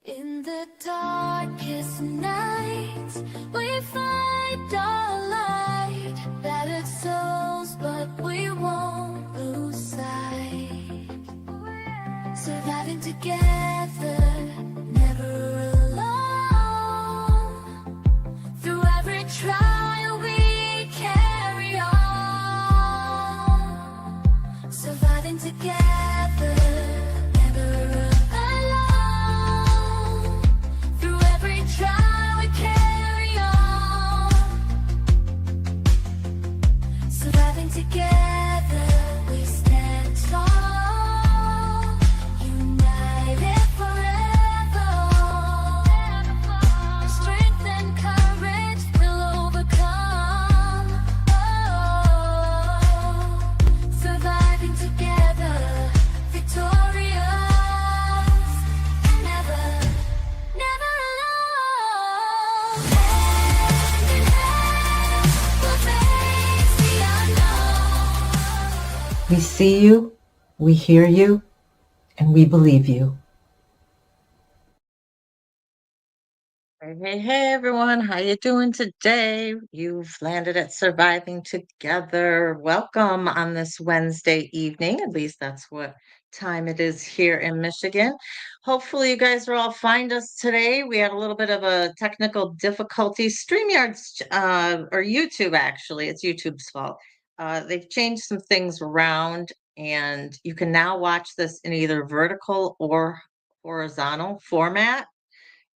In the darkest nights, we find our light. Battered souls, but we won't lose sight. Surviving together, never alone. Through every trial, we carry on. Surviving together. Together we stand tall, united forever. Strength and courage will overcome. Oh, surviving together, victorious, never, never alone. Hand in hand, we'll face the unknown. We see you, we hear you, and we believe you. Hey, everyone. How you doing today? You've landed at Surviving Together. Welcome on this Wednesday evening. At least that's what time it is here in Michigan. Hopefully you guys will all find us today. We had a little bit of a technical difficulty. StreamYard's, or YouTube actually, it's YouTube's fault. They've changed some things around and you can now watch this in either vertical or horizontal format.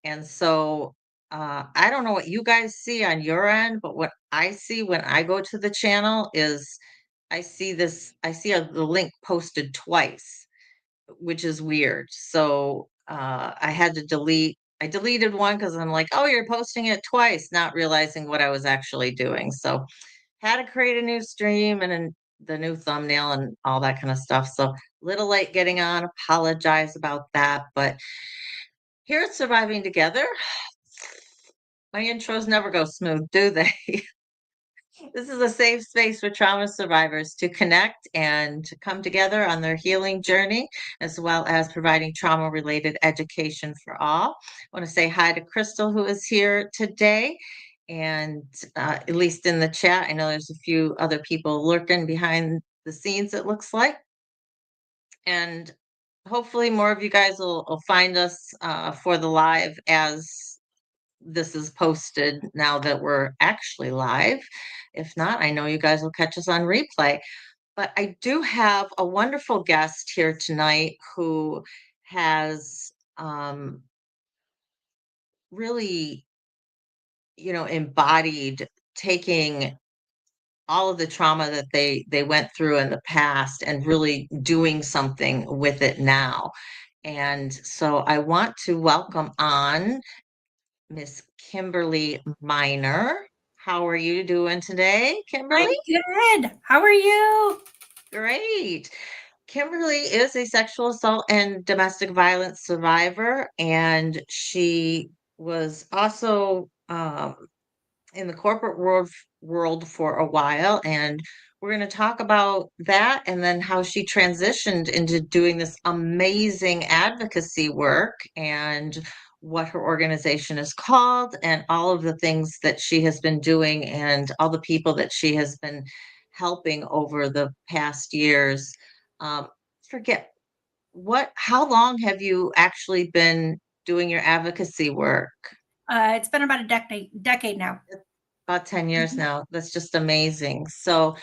And so I don't know what you guys see on your end, but what I see when I go to the channel is I see the link posted twice, which is weird. So I had to I deleted one because I'm like, oh, you're posting it twice, not realizing what I was actually doing. So had to create a new stream and the new thumbnail and all that kind of stuff. So little late getting on, apologize about that. But here at Surviving Together, my intros never go smooth, do they? This is a safe space for trauma survivors to connect and to come together on their healing journey, as well as providing trauma-related education for all. I want to say hi to Crystal, who is here today. And at least in the chat, I know there's a few other people lurking behind the scenes, it looks like. And hopefully more of you guys will find us for the live as this is posted now that we're actually live. If not, I know you guys will catch us on replay. But I do have a wonderful guest here tonight who has really, embodied taking all of the trauma that they went through in the past and really doing something with it now. And so I want to welcome on Miss Kimberly Miner. How are you doing today, Kimberly? I'm good. How are you? Great. Kimberly is a sexual assault and domestic violence survivor, and she was also in the corporate world for a while. And we're going to talk about that and then how she transitioned into doing this amazing advocacy work and what her organization is called and all of the things that she has been doing and all the people that she has been helping over the past years. Forget how long have you actually been doing your advocacy work? It's been about a decade now. About 10 years now. That's just amazing. So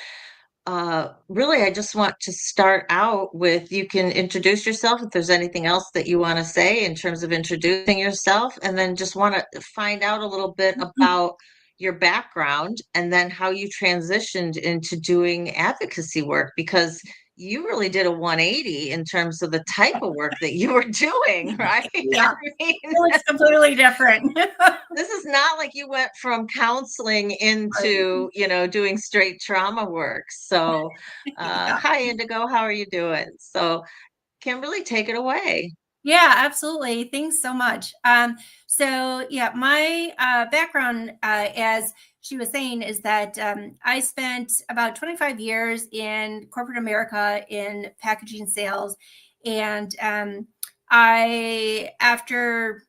really, I just want to start out with, you can introduce yourself if there's anything else that you want to say in terms of introducing yourself, and then just want to find out a little bit about your background and then how you transitioned into doing advocacy work, because you really did a 180 in terms of the type of work that you were doing, right? Yeah, I mean, it's completely different. this is not like you went from counseling into, doing straight trauma work. So, Yeah. hi, Indigo. How are you doing? So, Kimberly, take it away. Yeah, absolutely. Thanks so much. So yeah, my background, as she was saying, is that I spent about 25 years in corporate America in packaging sales. And after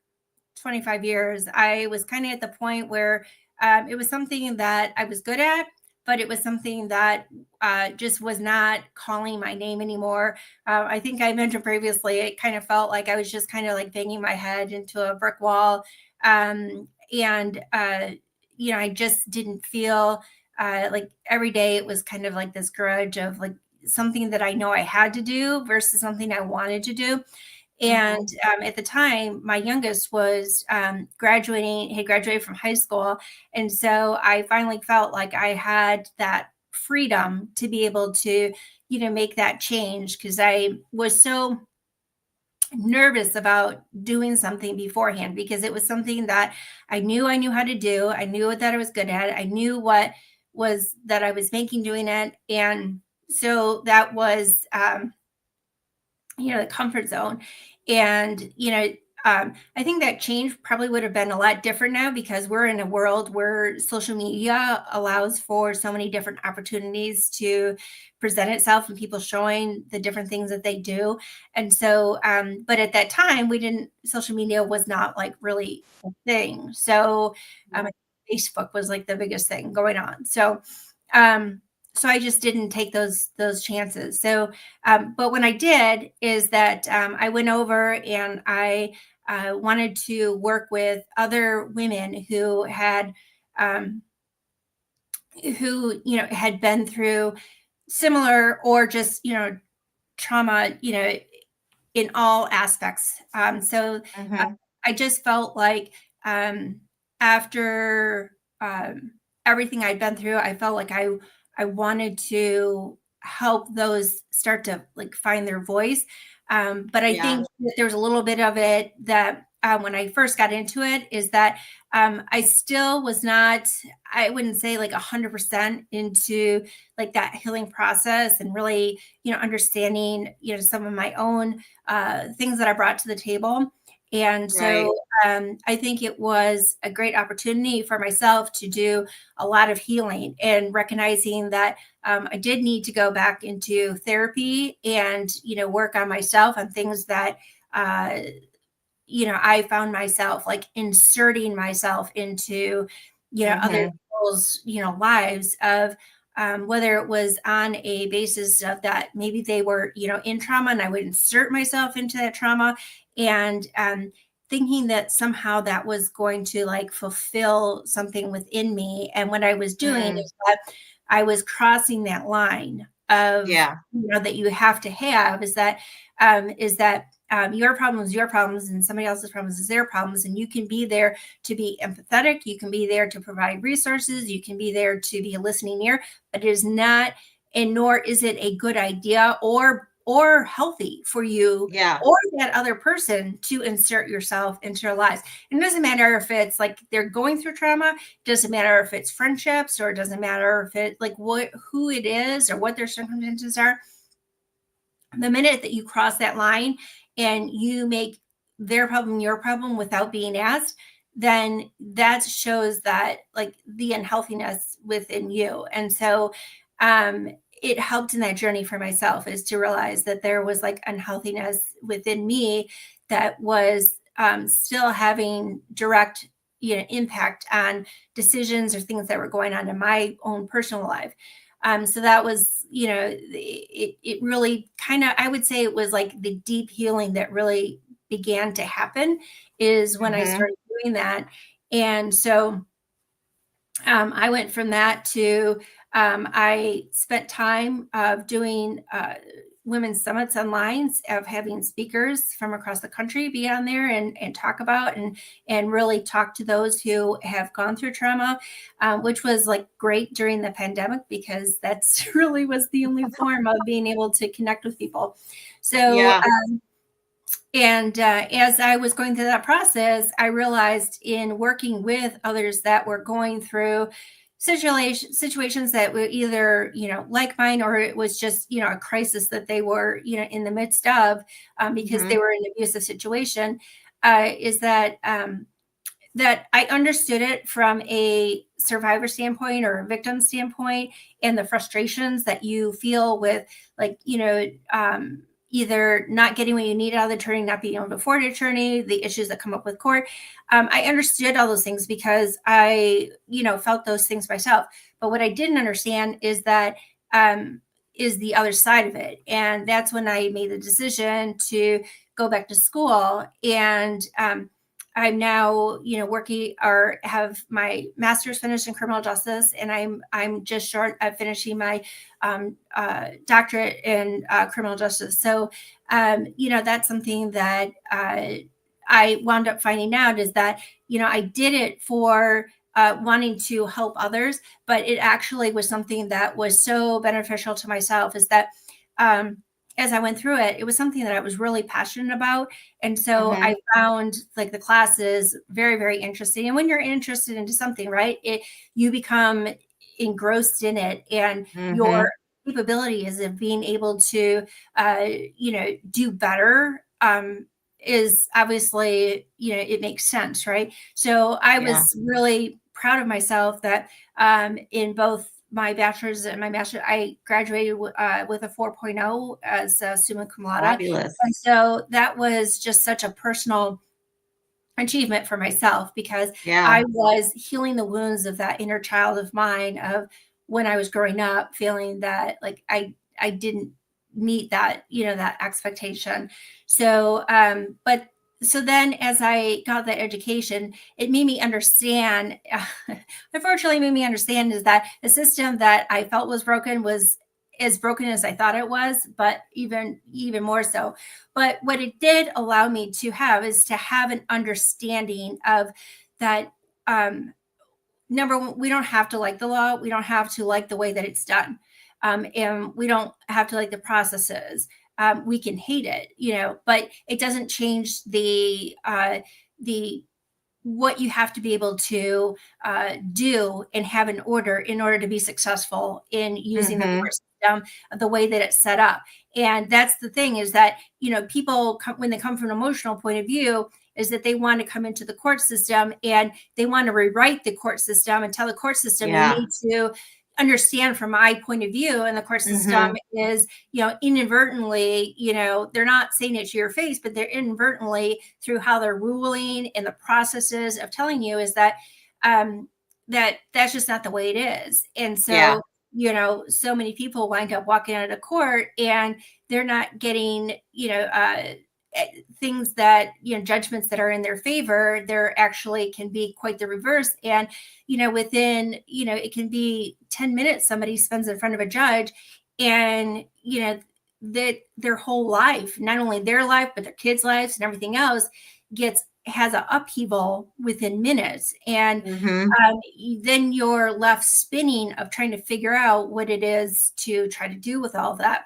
25 years, I was kind of at the point where it was something that I was good at, but it was something that just was not calling my name anymore. I think I mentioned previously, it kind of felt like I was just kind of like banging my head into a brick wall. And I just didn't feel like every day it was kind of like this grudge of like something that I know I had to do versus something I wanted to do. And at the time, my youngest was had graduated from high school. And so I finally felt like I had that freedom to be able to, make that change, because I was so nervous about doing something beforehand, because it was something that I knew how to do. I knew that I was good at it. I knew what was that I was making doing it. And so that was, the comfort zone. And, I think that change probably would have been a lot different now, because we're in a world where social media allows for so many different opportunities to present itself and people showing the different things that they do. And so, but at that time, social media was not like really a thing. So, Facebook was like the biggest thing going on. So I just didn't take those chances. So, but when I did, is that I went over and I wanted to work with other women who had had been through similar or just trauma, in all aspects. So I just felt like after everything I'd been through, I felt like I wanted to help those start to like find their voice. But I think that there's a little bit of it that when I first got into it, is that I still was not, I wouldn't say like 100% into like that healing process, and really, understanding, some of my own things that I brought to the table. And so I think it was a great opportunity for myself to do a lot of healing, and recognizing that I did need to go back into therapy and, work on myself on things that, I found myself like inserting myself into, other people's, lives of, whether it was on a basis of that maybe they were, in trauma, and I would insert myself into that trauma, and thinking that somehow that was going to like fulfill something within me. And what I was doing is that I was crossing that line of, that you have to have, is that your problems and somebody else's problems is their problems. And you can be there to be empathetic. You can be there to provide resources. You can be there to be a listening ear, but it is not, and nor is it a good idea or healthy for you or that other person to insert yourself into their lives. It doesn't matter if it's like they're going through trauma. It doesn't matter if it's friendships, or it doesn't matter if it like who it is or what their circumstances are. The minute that you cross that line and you make their problem your problem without being asked, then that shows that like the unhealthiness within you. And so it helped in that journey for myself, is to realize that there was like unhealthiness within me that was still having direct impact on decisions or things that were going on in my own personal life. So that was, it really kind of, I would say it was like the deep healing that really began to happen is when I started doing that. And so I went from that to, I spent time of doing women's summits online, of having speakers from across the country be on there and talk about and really talk to those who have gone through trauma, which was like great during the pandemic, because that's really was the only form of being able to connect with people. So, and as I was going through that process, I realized in working with others that were going through situations that were either, like mine, or it was just, a crisis that they were, in the midst of, because they were in an abusive situation, is that that I understood it from a survivor standpoint or a victim standpoint, and the frustrations that you feel with like, either not getting what you need out of the attorney, not being able to afford an attorney, the issues that come up with court. I understood all those things because I, felt those things myself. But what I didn't understand is that is the other side of it. And that's when I made the decision to go back to school. And I'm now, working or have my master's finished in criminal justice, and I'm just short of finishing my doctorate in criminal justice. So, that's something that I wound up finding out is that, I did it for wanting to help others, but it actually was something that was so beneficial to myself is that as I went through it, it was something that I was really passionate about. And so Mhm. I found like the classes very, very interesting. And when you're interested into something, right, you become engrossed in it, and your Mhm. capabilities of being able to, do better is obviously, it makes sense, right? So I Yeah. was really proud of myself that in both my bachelor's and my master's, I graduated with a 4.0 as a summa cum laude. Fabulous. And so that was just such a personal achievement for myself because Yeah. I was healing the wounds of that inner child of mine of when I was growing up, feeling that like I didn't meet that, that expectation. So but so then as I got that education, it made me understand unfortunately made me understand is that the system that I felt was broken was as broken as I thought it was, but even more so. But what it did allow me to have is to have an understanding of that. Number one, we don't have to like the law. We don't have to like the way that it's done. And we don't have to like the processes. We can hate it, but it doesn't change the what you have to be able to do and have an order in order to be successful in using the Mhm. court system the way that it's set up. And that's the thing is that, people when they come from an emotional point of view, is that they want to come into the court system and they want to rewrite the court system and tell the court system you Yeah. need to understand from my point of view. And the court system Mhm. is, inadvertently, they're not saying it to your face, but they're inadvertently through how they're ruling and the processes of telling you is that that's just not the way it is. And Yeah. so, so many people wind up walking out of court and they're not getting, things that, judgments that are in their favor. There actually can be quite the reverse. And, within, it can be 10 minutes somebody spends in front of a judge and, that their whole life, not only their life, but their kids' lives and everything else has an upheaval within minutes. And Mhm. then you're left spinning of trying to figure out what it is to try to do with all of that.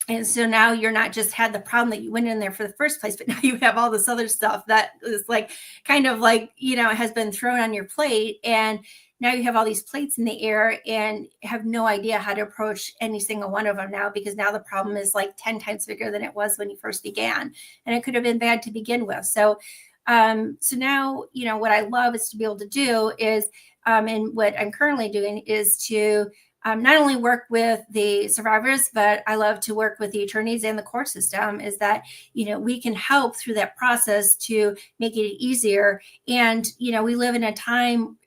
And so now you're not just had the problem that you went in there for the first place, but now you have all this other stuff that is like kind of like, has been thrown on your plate. And now you have all these plates in the air and have no idea how to approach any single one of them now, because now the problem is like 10 times bigger than it was when you first began. And it could have been bad to begin with. So, so now, what I love is to be able to do is, and what I'm currently doing is to not only work with the survivors, but I love to work with the attorneys and the court system is that, we can help through that process to make it easier. And, we live in a time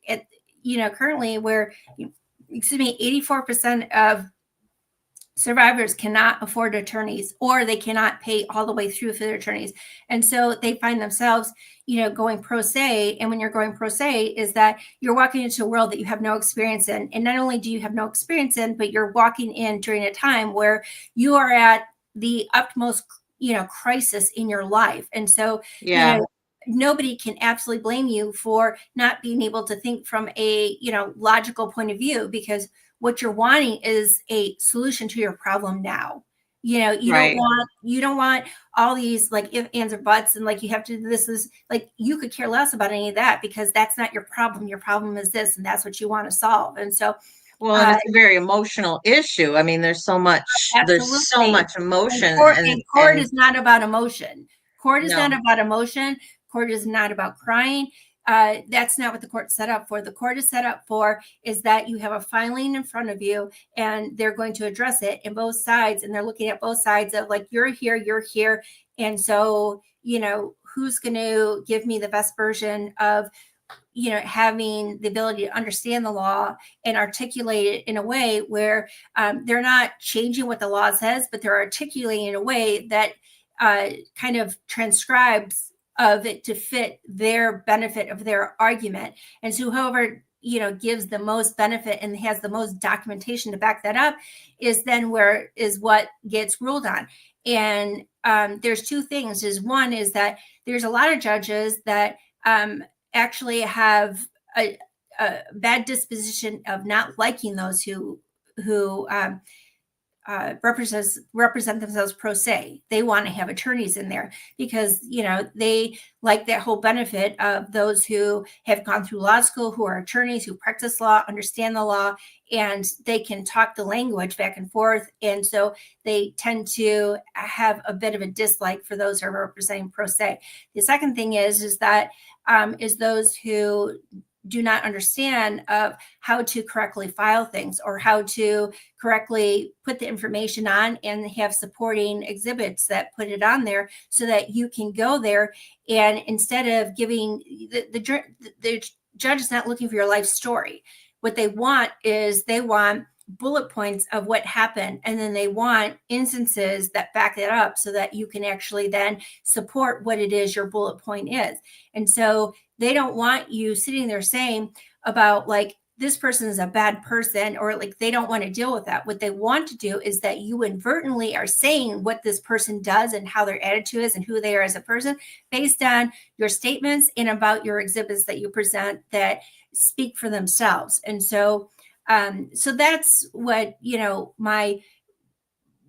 currently where, 84% of survivors cannot afford attorneys or they cannot pay all the way through for their attorneys. And so they find themselves, going pro se. And when you're going pro se is that you're walking into a world that you have no experience in. And not only do you have no experience in, but you're walking in during a time where you are at the utmost, crisis in your life. And so, Yeah. nobody can absolutely blame you for not being able to think from a, logical point of view, because what you're wanting is a solution to your problem now. Right. You don't want all these like if ands or buts and like you have to this is like you could care less about any of that because that's not your problem. Your problem is this, and that's what you want to solve. And so Well, and uh it's a very emotional issue. I mean, there's so absolutely. much emotion And court and is not about emotion. Court is not no. about emotion. Court is not about crying. that's not what the court's set up for. The court is set up for is that you have a filing in front of you and they're going to address it in both sides. And they're looking at both sides of like, you're here. And so, who's going to give me the best version of, having the ability to understand the law and articulate it in a way where they're not changing what the law says, but they're articulating in a way that kind of transcribes of it to fit their benefit of their argument. And so whoever gives the most benefit and has the most documentation to back that up is then where is what gets ruled on. And there's two things. One is that there's a lot of judges that actually have a bad disposition of not liking those who represent themselves pro se. They want to have attorneys in there because they like that whole benefit of those who have gone through law school, who are attorneys, who practice law, understand the law, and they can talk the language back and forth. And so they tend to have a bit of a dislike for those who are representing pro se. The second thing is that those who do not understand of how to correctly file things or how to correctly put the information on and have supporting exhibits that put it on there so that you can go there. And instead of giving the judge is not looking for your life story. What they want is they want bullet points of what happened. And then they want instances that back that up so that you can actually then support what it is your bullet point is. And so they don't want you sitting there saying about like, this person is a bad person, or like they don't want to deal with that. What they want to do is that you inadvertently are saying what this person does and how their attitude is and who they are as a person based on your statements and about your exhibits that you present that speak for themselves. And so that's what, my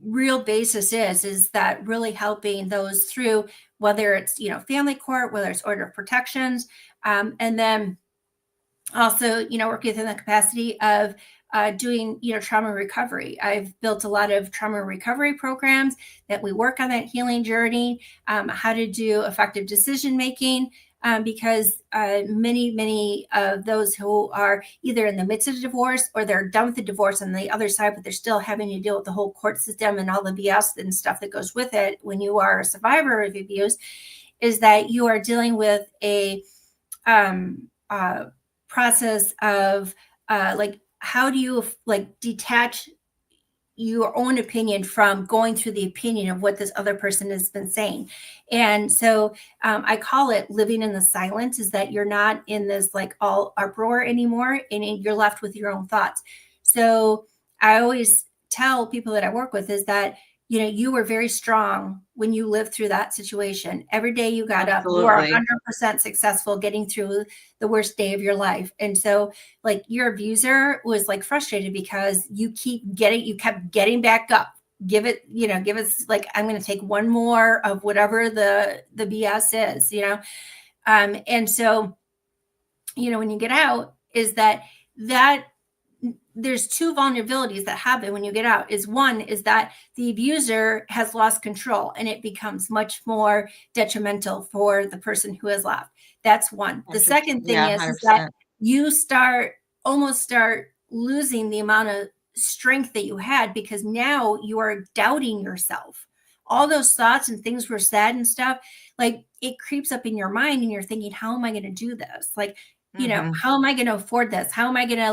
real basis is that really helping those through, whether it's, family court, whether it's order of protections, and then also, working within the capacity of doing, trauma recovery. I've built a lot of trauma recovery programs that we work on that healing journey, how to do effective decision-making, because many of those who are either in the midst of divorce or they're done with the divorce on the other side, but they're still having to deal with the whole court system and all the BS and stuff that goes with it when you are a survivor of abuse, is that you are dealing with a process of like, how do you like detach your own opinion from going through the opinion of what this other person has been saying. And so I call it living in the silence, is that you're not in this like all uproar anymore and you're left with your own thoughts. So I always tell people that I work with is that, you were very strong when you lived through that situation. Every day you got Absolutely. up, you are 100% successful getting through the worst day of your life. And so like your abuser was like frustrated because you kept getting back up. Give us like, I'm going to take one more of whatever the BS is, and so, when you get out is that there's two vulnerabilities that happen when you get out. One is that the abuser has lost control and it becomes much more detrimental for the person who has left. That's one. The second thing is that you almost start losing the amount of strength that you had because now you are doubting yourself. All those thoughts and things were said and stuff, like it creeps up in your mind and you're thinking, how am I going to do this? Like, how am I going to afford this? How am I going to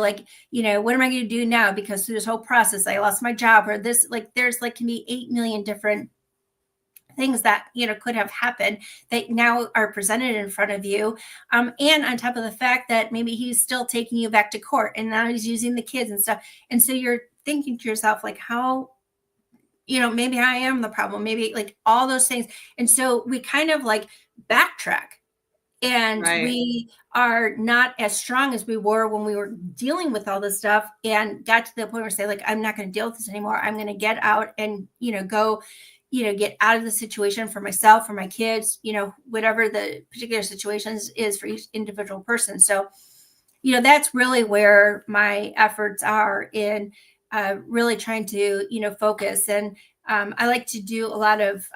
what am I going to do now? Because through this whole process, I lost my job or this, like, there's like can be 8 million different things that, could have happened that now are presented in front of you. And on top of the fact that maybe he's still taking you back to court and now he's using the kids and stuff. And so you're thinking to yourself, like, how, maybe I am the problem, maybe like all those things. And so we kind of like backtrack. And we are not as strong as we were when we were dealing with all this stuff and got to the point where we say, like, I'm not going to deal with this anymore. I'm going to get out and, go, get out of the situation for myself, for my kids, whatever the particular situations is for each individual person. So, that's really where my efforts are in really trying to, focus. And I like to do a lot of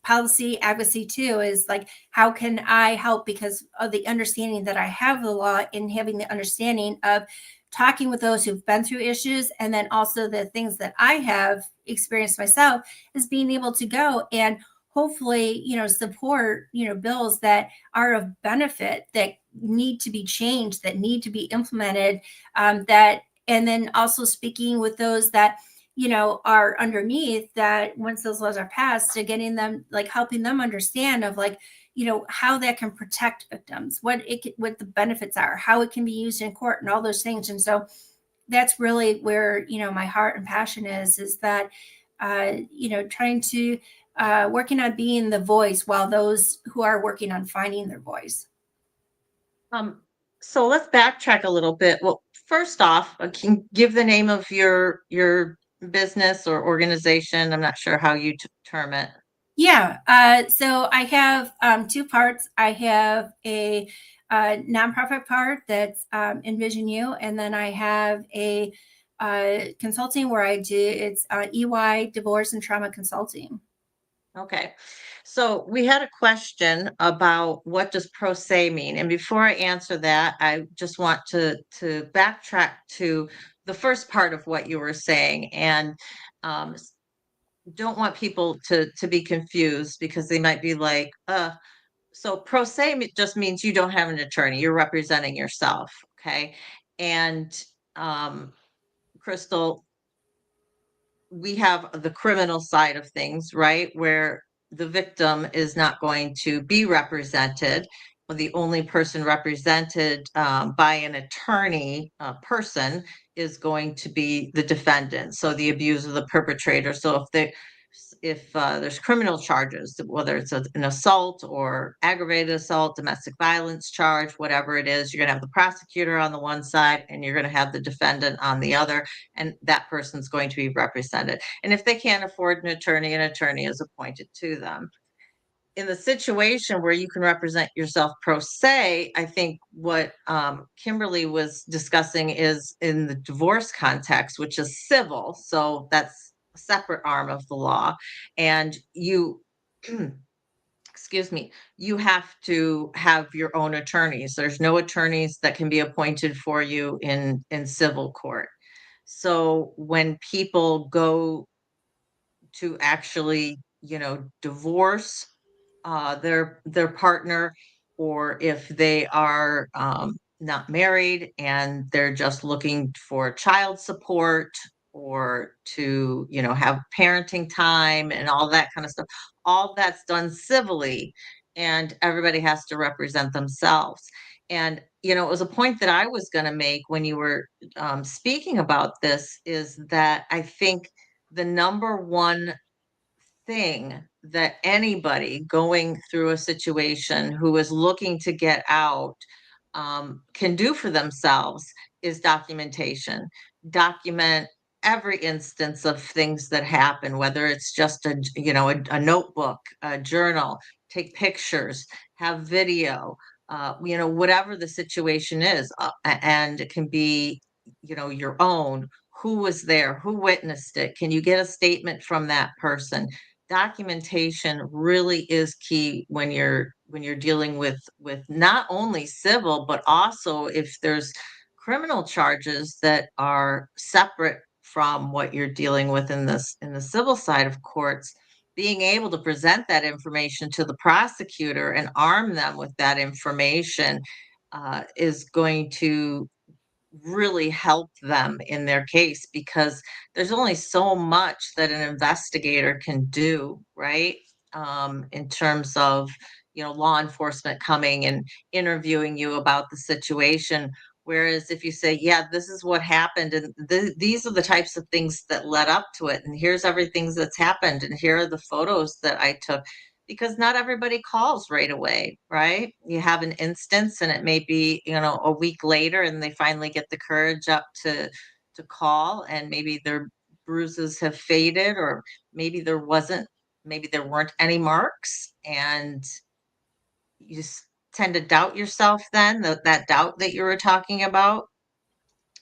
policy advocacy too, is like, how can I help because of the understanding that I have the law, and having the understanding of talking with those who've been through issues, and then also the things that I have experienced myself, is being able to go and hopefully, support, bills that are of benefit, that need to be changed, that need to be implemented, that, and then also speaking with those that, are underneath, that once those laws are passed, to getting them, like helping them understand of like, how that can protect victims, what the benefits are, how it can be used in court, and all those things. And so that's really where, my heart and passion is that, trying to, working on being the voice while those who are working on finding their voice. Um, so let's backtrack a little bit. Well, first off, can you give the name of your business or organization? I'm not sure how you term it. Yeah. So I have two parts. I have a nonprofit part that's Envision You, and then I have a consulting where I do it's EY divorce and trauma consulting. Okay. So we had a question about what does pro se mean? And before I answer that, I just want to backtrack to the first part of what you were saying, and um, don't want people to be confused because they might be like, so pro se just means you don't have an attorney, you're representing yourself. Okay. And um, Crystal, we have the criminal side of things, right? Where the victim is not going to be represented. Well, the only person represented by an attorney person is going to be the defendant. So the abuser, the perpetrator. So if there's criminal charges, whether it's an assault or aggravated assault, domestic violence charge, whatever it is, you're going to have the prosecutor on the one side and you're going to have the defendant on the other, and that person's going to be represented. And if they can't afford an attorney is appointed to them. In the situation where you can represent yourself pro se, I think what Kimberly was discussing is in the divorce context, which is civil. So that's a separate arm of the law. And you, excuse me, you have to have your own attorneys. There's no attorneys that can be appointed for you in civil court. So when people go to actually, divorce their partner, or if they are not married and they're just looking for child support or to, have parenting time and all that kind of stuff, all that's done civilly, and everybody has to represent themselves. And it was a point that I was going to make when you were speaking about this, is that I think the number one thing that anybody going through a situation who is looking to get out can do for themselves is documentation. Document every instance of things that happen, whether it's just a notebook, a journal, take pictures, have video, whatever the situation is, and it can be, your own. Who was there? Who witnessed it? Can you get a statement from that person? Documentation really is key when you're dealing with not only civil, but also if there's criminal charges that are separate from what you're dealing with in the civil side of courts. Being able to present that information to the prosecutor and arm them with that information is going to really help them in their case, because there's only so much that an investigator can do, right? In terms of, law enforcement coming and interviewing you about the situation. Whereas if you say, yeah, this is what happened, and these are the types of things that led up to it, and here's everything that's happened, and here are the photos that I took, because not everybody calls right away, right? You have an instance and it may be, a week later and they finally get the courage up to call, and maybe their bruises have faded, or maybe there weren't any marks, and you tend to doubt yourself then, that doubt that you were talking about,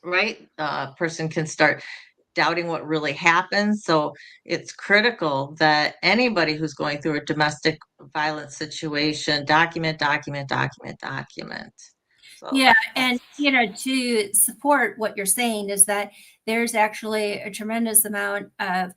right? A person can start doubting what really happened. So it's critical that anybody who's going through a domestic violence situation document, document, document, document. So Yeah, and that's to support what you're saying is that there's actually a tremendous amount of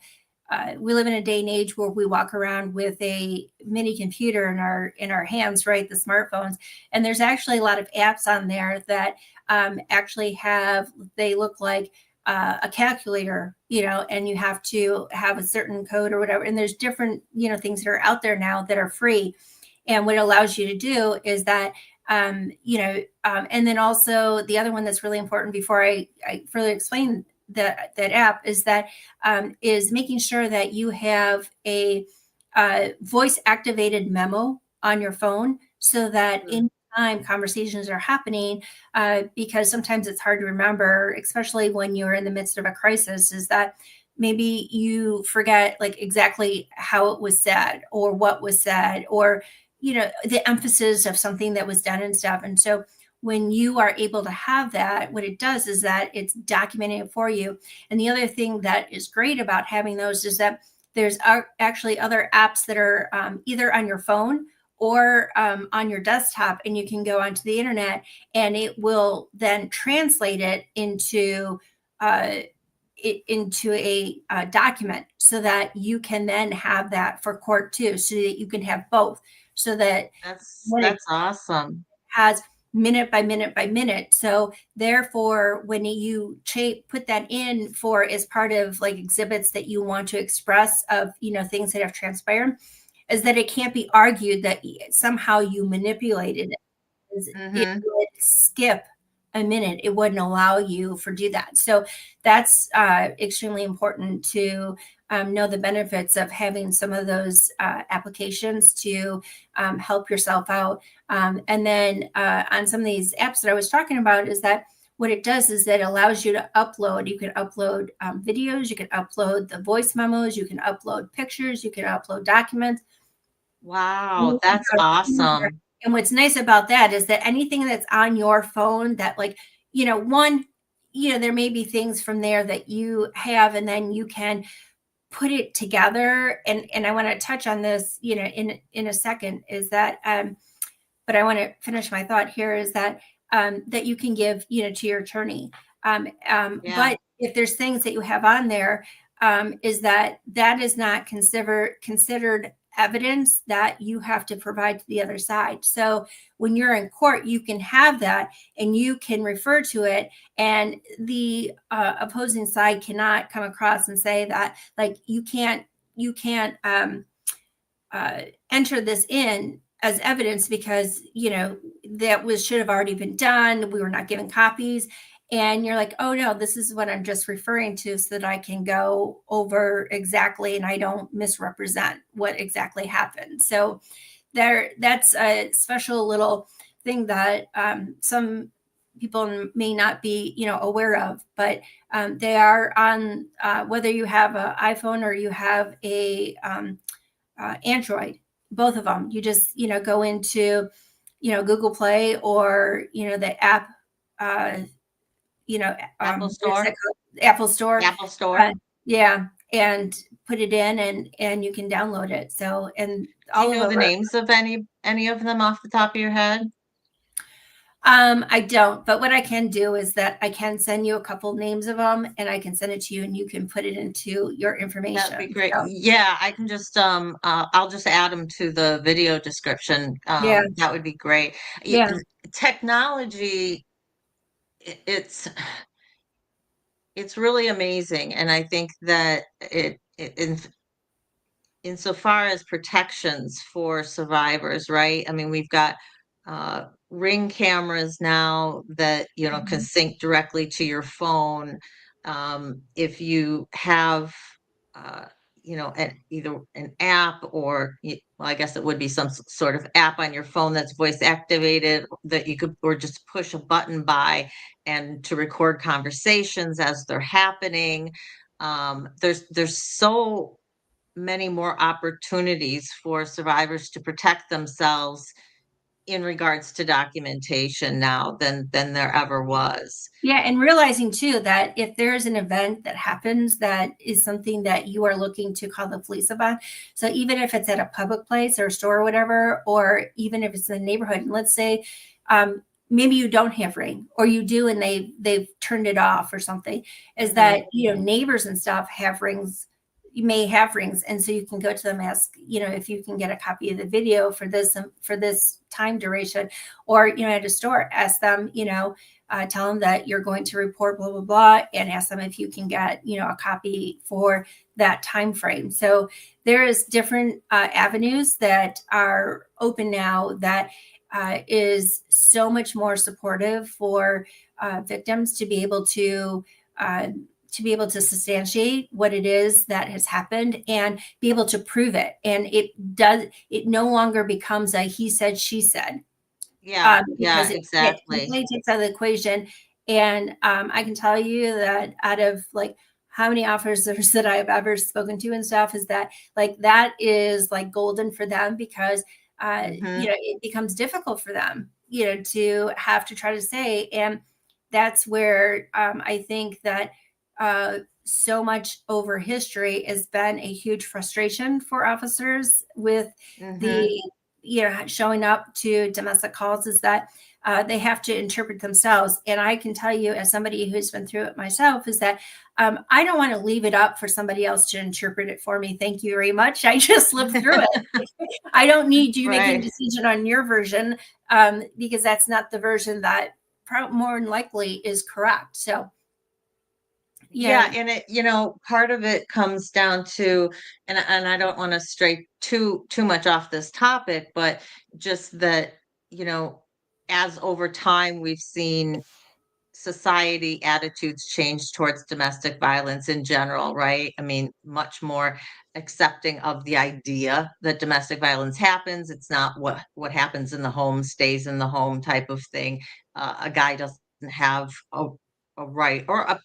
we live in a day and age where we walk around with a mini computer in our hands, right? The smartphones, and there's actually a lot of apps on there that actually have they look like a calculator, and you have to have a certain code or whatever. And there's different things that are out there now that are free, and what it allows you to do is that and then also the other one that's really important before I further explain that app is that is making sure that you have a voice activated memo on your phone so that mm, anytime conversations are happening, because sometimes it's hard to remember, especially when you're in the midst of a crisis, is that maybe you forget like exactly how it was said or what was said or the emphasis of something that was done and stuff. And so when you are able to have that, what it does is that it's documenting it for you. And the other thing that is great about having those is that there's actually other apps that are either on your phone or on your desktop, and you can go onto the internet and it will then translate it into a document so that you can then have that for court too, so that you can have both, so that when it that's awesome. has minute by minute by minute. So therefore, when you put that in for as part of like exhibits that you want to express of things that have transpired, is that it can't be argued that somehow you manipulated it. It Hmm. would skip a minute. It wouldn't allow you for do that. So that's extremely important to know the benefits of having some of those applications to help yourself out. And then on some of these apps that I was talking about is that what it does is that it allows you to upload. You can upload videos, you can upload the voice memos, you can upload pictures, you can upload documents. Wow, that's awesome. And what's nice about that is that anything that's on your phone that like, one, there may be things from there that you have, and then you can put it together. And I want to touch on this, in a second, is that but I want to finish my thought here is that that you can give, to your attorney. Yeah, But if there's things that you have on there, is that is not considered evidence that you have to provide to the other side. So when you're in court, you can have that and you can refer to it, and the opposing side cannot come across and say that like you can't enter this in as evidence because that should have already been done. We were not given copies, and you're like, oh no, this is what I'm just referring to, so that I can go over exactly and I don't misrepresent what exactly happened. So that's a special little thing that some people may not be aware of, but they are on whether you have an iPhone or you have a Android, both of them. You just go into Google Play or the app, uh, Apple what's that Store, called? Apple Store. Apple Store. Yeah, and put it in, and you can download it. So and Do you all of know them the are. names of any of them off the top of your head? I don't, but what I can do is that I can send you a couple names of them, and I can send it to you, and you can put it into your That'd be information. great. So Yeah, I can just I'll just add them to the video description. yeah, That would be great. yeah. Technology, it's really amazing, and I think that insofar as protections for survivors, right? I mean, we've got ring cameras now that can Mhm. sync directly to your phone. If you have, uh, either an app or, well, I guess it would be some sort of app on your phone that's voice activated that you could, or just push a button by and to record conversations as they're happening. There's so many more opportunities for survivors to protect themselves in regards to documentation now than there ever was. Yeah, and realizing too that if there's an event that happens that is something that you are looking to call the police about, so even if it's at a public place or store or whatever, or even if it's in the neighborhood, and let's say maybe you don't have ring, or you do and they've turned it off or something, is that neighbors and stuff have rings. You may have rings, and so you can go to them, ask if you can get a copy of the video for this time duration, or at a store, ask them, tell them that you're going to report blah blah blah, and ask them if you can get a copy for that time frame. So there is different avenues that are open now that is so much more supportive for victims to be able to substantiate what it is that has happened and be able to prove it. And it no longer becomes a he said, she said. Yeah, Because yeah, it exactly. completely takes out of the equation. And I can tell you that out of like how many officers that I've ever spoken to and stuff, is that like that is like golden for them, because it becomes difficult for them to have to try to say. And that's where I think that so much over history has been a huge frustration for officers with the showing up to domestic calls, is that they have to interpret themselves. And I can tell you, as somebody who's been through it myself, is that I don't want to leave it up for somebody else to interpret it for me. Thank you very much. I just lived through it. I don't need you making a decision on your version, because that's not the version that more than likely is correct. So Yeah, and it, part of it comes down to, and I don't want to stray too much off this topic, but just that, as over time we've seen society attitudes change towards domestic violence in general, right? I mean, much more accepting of the idea that domestic violence happens. It's not what happens in the home stays in the home type of thing. A guy doesn't have a right, or a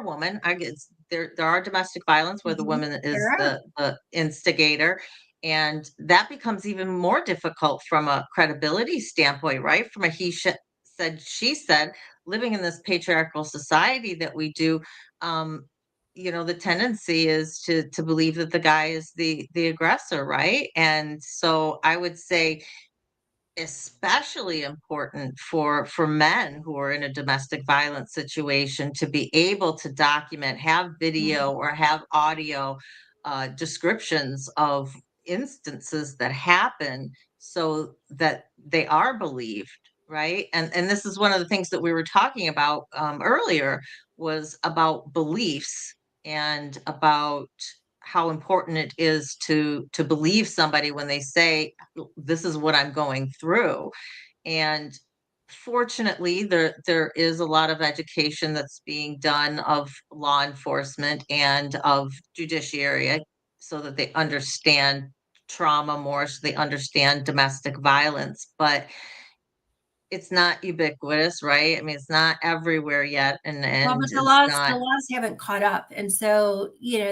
woman. I guess there are domestic violence where the woman is there are. the instigator. And that becomes even more difficult from a credibility standpoint, right? From a said, she said, living in this patriarchal society that we do, the tendency is to believe that the guy is the aggressor, right? And so I would say especially important for men who are in a domestic violence situation to be able to document, have video or have audio descriptions of instances that happen, so that they are believed, right? And this is one of the things that we were talking about earlier, was about beliefs, and about how important it is to believe somebody when they say, this is what I'm going through. And fortunately, there is a lot of education that's being done of law enforcement and of judiciary, so that they understand trauma more, so they understand domestic violence. But it's not ubiquitous, right? I mean, it's not everywhere yet, Well, and but the it's laws the not. laws haven't caught up, and so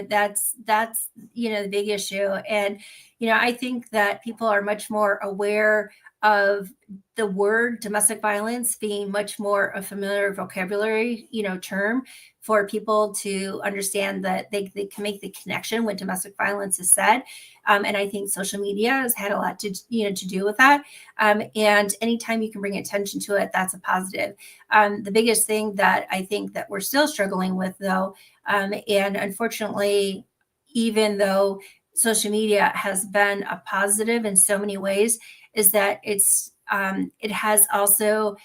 that's the big issue. And I think that people are much more aware of the word domestic violence being much more a familiar vocabulary term for people to understand that they can make the connection when domestic violence is said. And I think social media has had a lot to do with that. And anytime you can bring attention to it, that's a positive. The biggest thing that I think that we're still struggling with, though, and unfortunately, even though social media has been a positive in so many ways, is that it has also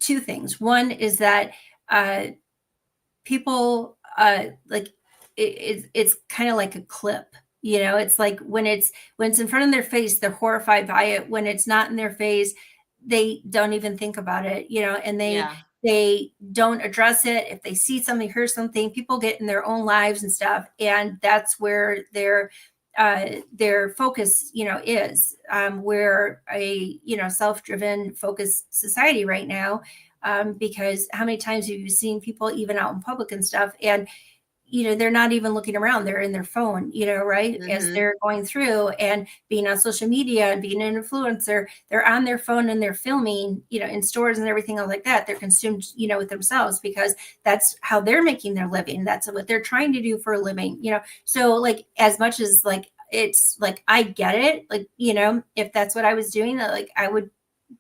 two things. One is that people like it's kind of like a clip. It's like when it's in front of their face, they're horrified by it. When it's not in their face, they don't even think about it. And they don't address it. If they see something, hear something, people get in their own lives and stuff, and that's where their focus is. We're a self-driven focused society right now, because how many times have you seen people even out in public and stuff, and they're not even looking around. They're in their phone, right? As Mhm. they're going through and being on social media and being an influencer, they're on their phone and they're filming, in stores and everything else like that. They're consumed, with themselves, because that's how they're making their living. That's what they're trying to do for a living, So like, as much as like, it's like, I get it. Like, if that's what I was doing, like I would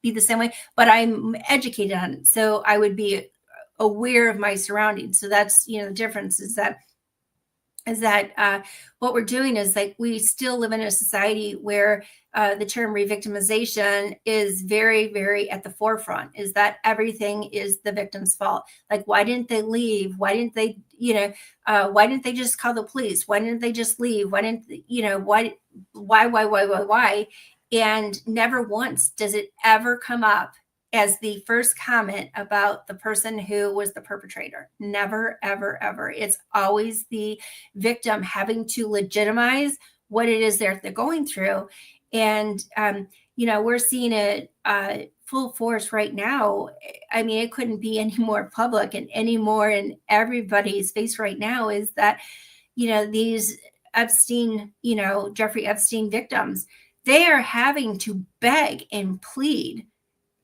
be the same way, but I'm educated on it. So I would be aware of my surroundings. So that's, the difference is that what we're doing is like, we still live in a society where the term revictimization is very, very at the forefront, is that everything is the victim's fault. Like, why didn't they leave? Why didn't they, why didn't they just call the police? Why didn't they just leave? Why didn't, why? And never once does it ever come up as the first comment about the person who was the perpetrator. Never, ever, ever. It's always the victim having to legitimize what it is they're going through. And, we're seeing it full force right now. I mean, it couldn't be any more public and any more in everybody's face right now, is that, these Epstein, Jeffrey Epstein victims, they are having to beg and plead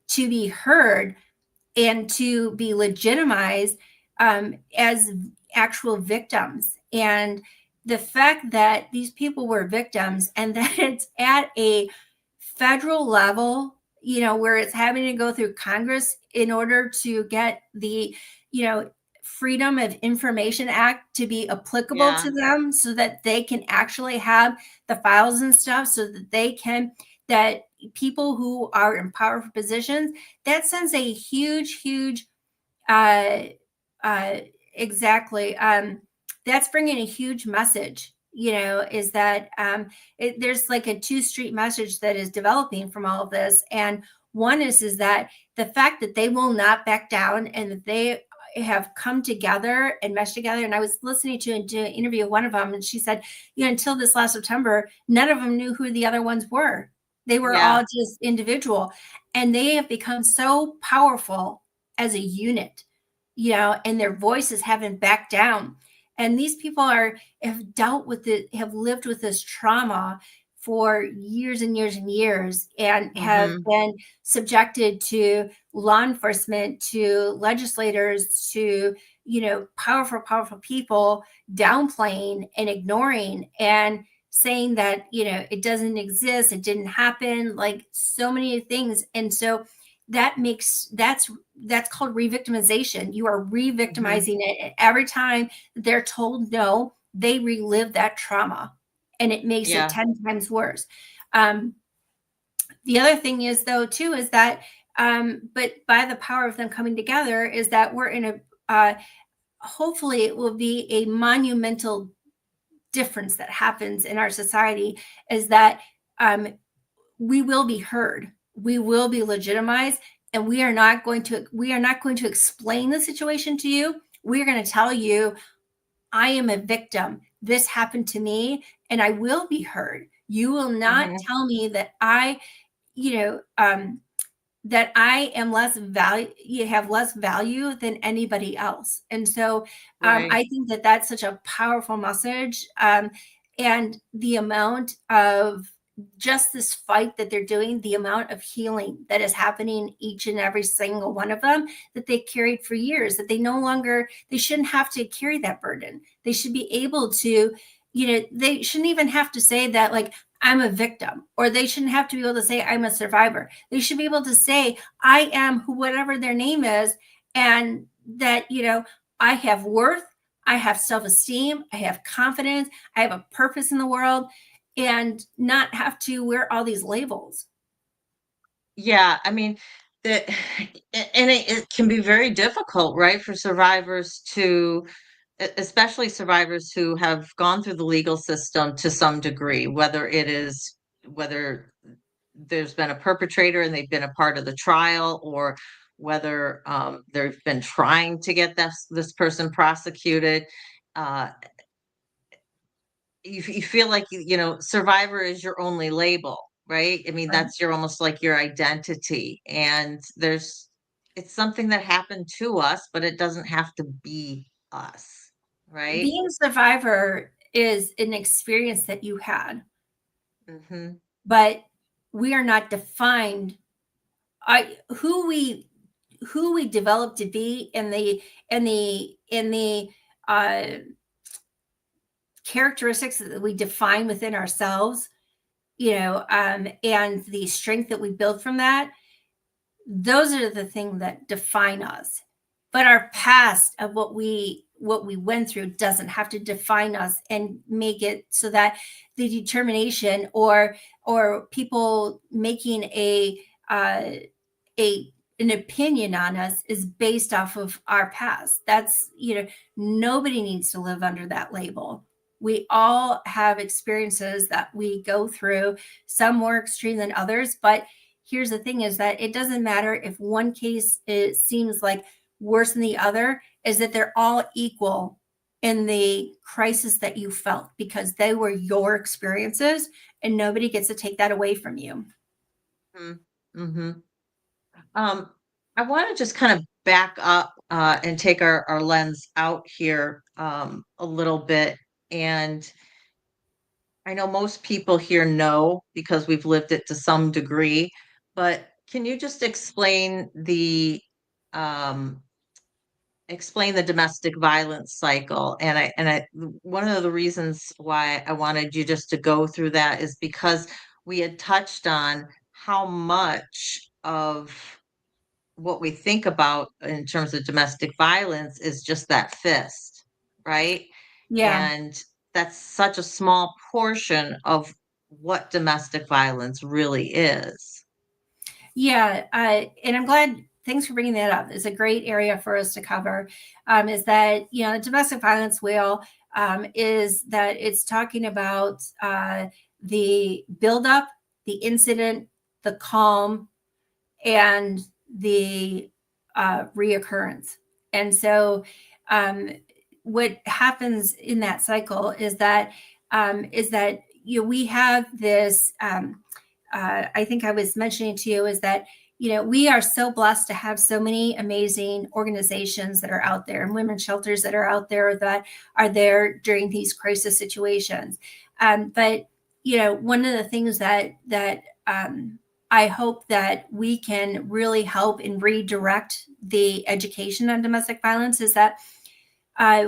to be heard and to be legitimized as actual victims. And the fact that these people were victims and that it's at a federal level, where it's having to go through Congress in order to get the, Freedom of Information Act to be applicable Yeah. to them, so that they can actually have the files and stuff, so that that people who are in powerful positions, that sends a huge, huge, uh, uh, exactly. That's bringing a huge message, is that there's like a two-street message that is developing from all of this. And one is that the fact that they will not back down, and that they have come together and meshed together. And I was listening to an interview with one of them, and she said, until this last September, none of them knew who the other ones were. They were Yeah. all just individual, and they have become so powerful as a unit, and their voices haven't backed down. And these people have dealt with it, have lived with this trauma for years and years and years, and have Mhm. been subjected to law enforcement, to legislators, to, powerful, powerful people downplaying and ignoring and saying that, it doesn't exist, it didn't happen, like so many things. And so that's called re-victimization. You are Mhm. re-victimizing it. And every time they're told no, they relive that trauma, and it makes it Yeah. 10 times worse. Um, the other thing is, though, too, is that, but by the power of them coming together, is that we're in hopefully it will be a monumental difference that happens in our society, is that um, we will be heard, we will be legitimized, and we are not going to explain the situation to you. We're going to tell you, I am a victim, this happened to me, and I will be heard. You will not Mhm. tell me that you know that I am less value, you have less value than anybody else. And so Right. I think that that's such a powerful message. And the amount of just this fight that they're doing, the amount of healing that is happening each and every single one of them, that they carried for years, that they shouldn't have to carry that burden. They should be able to, they shouldn't even have to say that, like, I'm a victim, or they shouldn't have to be able to say I'm a survivor. They should be able to say I am who, whatever their name is, and that, I have worth, I have self-esteem, I have confidence, I have a purpose in the world, and not have to wear all these labels. Yeah, I mean, the and it can be very difficult, right, for survivors to, especially survivors who have gone through the legal system to some degree, whether there's been a perpetrator and they've been a part of the trial, or whether they've been trying to get this person prosecuted. Uh, you feel like survivor is your only label, right? I mean, Right. that's your almost like your identity, and it's something that happened to us, but it doesn't have to be us. right? Being a survivor is an experience that you had, Mm-hmm. but we are not defined. Who we develop to be in the uh, characteristics that we define within ourselves, and the strength that we build from that. Those are the things that define us. But our past of what we went through doesn't have to define us and make it so that the determination or people making uh, a an opinion on us is based off of our past. That's, nobody needs to live under that label. We all have experiences that we go through, some more extreme than others, but here's the thing is that it doesn't matter if one case it seems like worse than the other, is that they're all equal in the crisis that you felt because they were your experiences and nobody gets to take that away from you. Mm-hmm. Um, I want to just kind of back up and take our lens out here a little bit. And I know most people here know because we've lived it to some degree, but can you just um, explain the domestic violence cycle? And I one of the reasons why I wanted you just to go through that is because we had touched on how much of what we think about in terms of domestic violence is just that fist, right? Yeah. And that's such a small portion of what domestic violence really is. Yeah, and I'm glad. Thanks for bringing that up. It's a great area for us to cover. Is that the domestic violence wheel is that it's talking about the buildup, the incident, the calm, and the reoccurrence. And so, um, what happens in that cycle is that we have this. I think I was mentioning to you is that we are so blessed to have so many amazing organizations that are out there and women's shelters that are out there that are there during these crisis situations. But one of the things that I hope that we can really help and redirect the education on domestic violence is that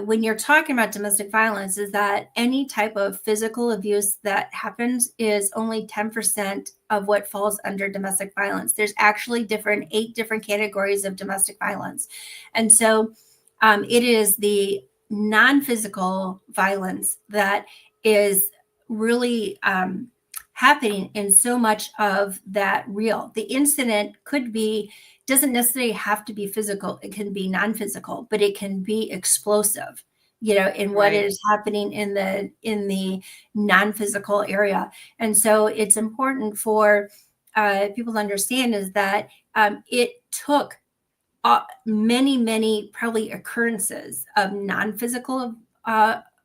when you're talking about domestic violence is that any type of physical abuse that happens is only 10% of what falls under domestic violence. There's actually 8 different categories of domestic violence. And so it is the non-physical violence that is really happening in so much of that real. The incident doesn't necessarily have to be physical. It can be non-physical, but it can be explosive, in what Right. is happening in the non-physical area. And so it's important for people to understand is that it took many, many probably occurrences of non-physical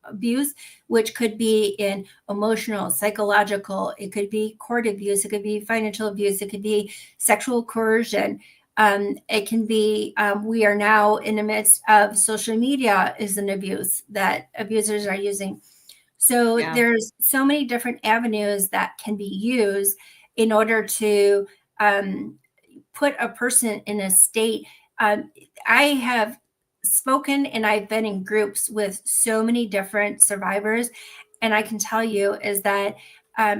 abuse, which could be in emotional, psychological, it could be court abuse, it could be financial abuse, it could be sexual coercion. It can be, we are now in the midst of social media is an abuse that abusers are using. So Yeah. there's so many different avenues that can be used in order to put a person in a state. I have spoken and I've been in groups with so many different survivors, and I can tell you is that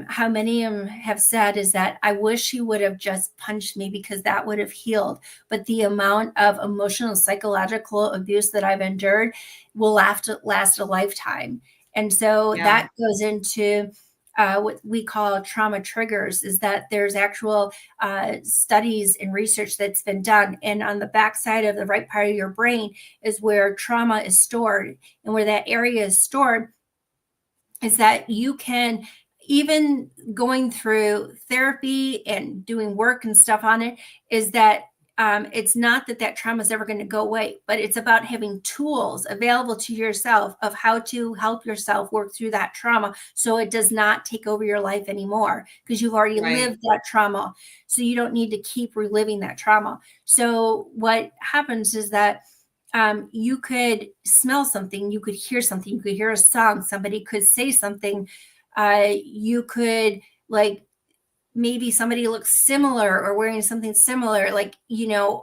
how many of them have said is that I wish he would have just punched me because that would have healed. But the amount of emotional, psychological abuse that I've endured will last a lifetime. And so Yeah. that goes into what we call trauma triggers, is that there's actual studies and research that's been done. And on the backside of the right part of your brain is where trauma is stored. And where that area is stored is that you can, even going through therapy and doing work and stuff on it, is that it's not that trauma is ever going to go away, but it's about having tools available to yourself of how to help yourself work through that trauma so it does not take over your life anymore because you've already Right. lived that trauma. So you don't need to keep reliving that trauma. So what happens is that you could smell something, you could hear something, you could hear a song, somebody could say something, you could like maybe somebody looks similar or wearing something similar, like,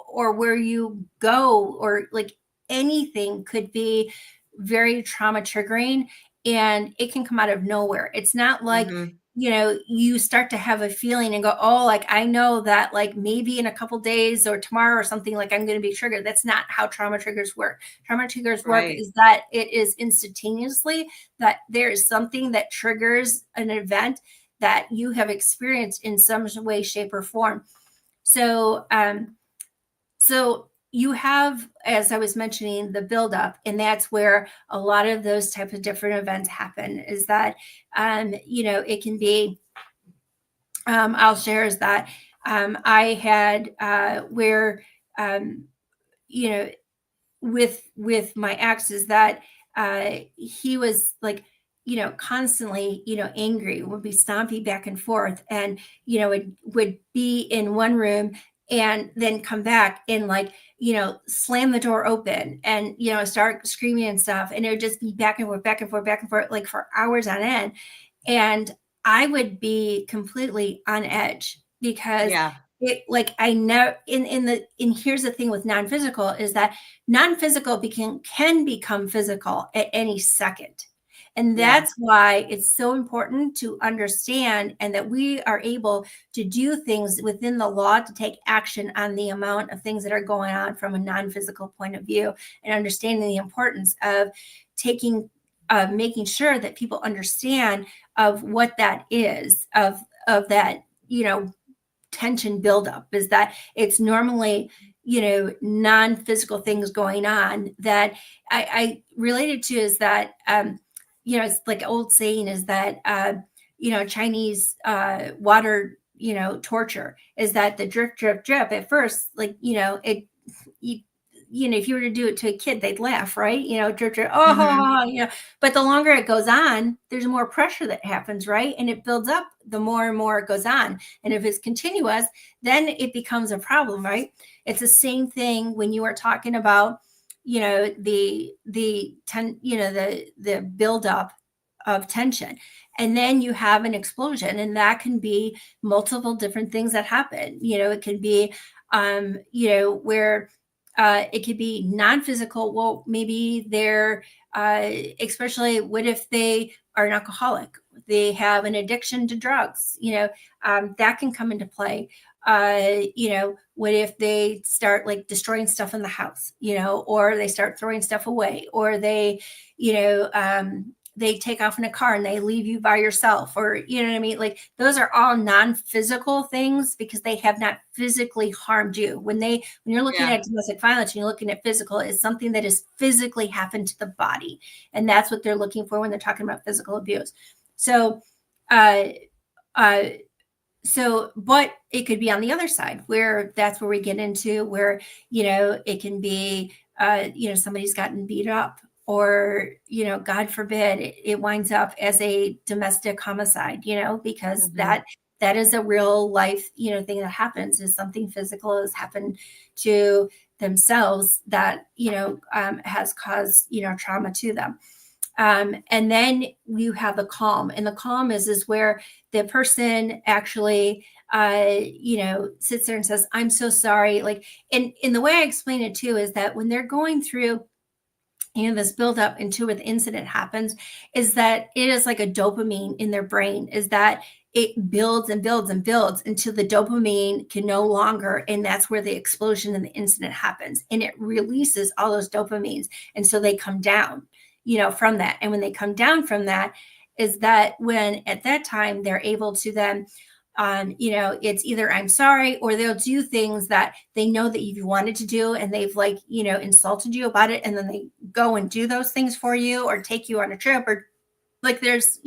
or where you go, or like anything could be very trauma triggering, and it can come out of nowhere. It's not like, Mm-hmm. You start to have a feeling and go, oh, like, I know that like maybe in a couple days or tomorrow or something, like I'm going to be triggered. That's not how trauma triggers work. Trauma triggers work Right. is that it is instantaneously, that there is something that triggers an event that you have experienced in some way, shape, or form. So, so you have, as I was mentioning, the buildup, and that's where a lot of those types of different events happen. Is that, it can be. I'll share is that I had where, you know, with my ex, is that he was like, constantly, angry, would be stomping back and forth, and would be in one room and then come back and like, slam the door open and start screaming and stuff, and it would just be back and forth, back and forth, back and forth, like for hours on end. And I would be completely on edge because Yeah. it, like, I know in here's the thing with non-physical is that non-physical can become physical at any second. And Yeah. that's why it's so important to understand, and that we are able to do things within the law to take action on the amount of things that are going on from a non-physical point of view, and understanding the importance of making sure that people understand of what that is, of that, tension buildup, is that it's normally, non-physical things going on that I related to, is that, it's like old saying is that, Chinese water, torture, is that the drip, drip, drip at first, like, you, if you were to do it to a kid, they'd laugh, right? Drip, drip, Mm-hmm. oh, but the longer it goes on, there's more pressure that happens, right? And it builds up the more and more it goes on. And if it's continuous, then it becomes a problem, right? It's the same thing when you are talking about, the buildup of tension. And then you have an explosion, and that can be multiple different things that happen. It can be, where it could be non-physical. Well, maybe they're, especially what if they are an alcoholic, they have an addiction to drugs, that can come into play. What if they start like destroying stuff in the house, or they start throwing stuff away, or they take off in a car and they leave you by yourself, or what I mean? Like, those are all non-physical things because they have not physically harmed you. When you're looking Yeah. at domestic violence and you're looking at physical, is something that has physically happened to the body. And that's what they're looking for when they're talking about physical abuse. So, uh, uh, but it could be on the other side, where that's where we get into where, it can be, somebody's gotten beat up, or, God forbid, it winds up as a domestic homicide, because Mm-hmm. that is a real life, thing that happens, is something physical has happened to themselves that, has caused, trauma to them. And then you have the calm, and the calm is where the person actually, sits there and says, I'm so sorry. Like, and in the way I explain it too, is that when they're going through, this buildup into an incident happens, is that it is like a dopamine in their brain, is that it builds and builds and builds until the dopamine can no longer, and that's where the explosion in the incident happens, and it releases all those dopamines, and so they come down, from that. And when they come down from that, is that when at that time they're able to then, it's either I'm sorry, or they'll do things that they know that you've wanted to do, and they've like, insulted you about it, and then they go and do those things for you, or take you on a trip, or like there's,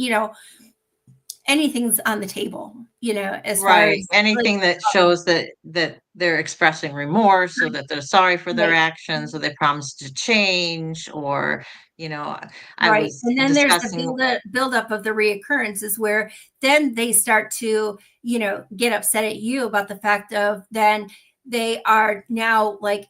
anything's on the table, as far Right. as like, Anything that shows that they're expressing remorse, or right, that they're sorry for their right. actions, or they promise to change, or, you know, I Right. was And then there's the discussing. buildup of the reoccurrences, where then they start to, get upset at you about the fact of then they are now like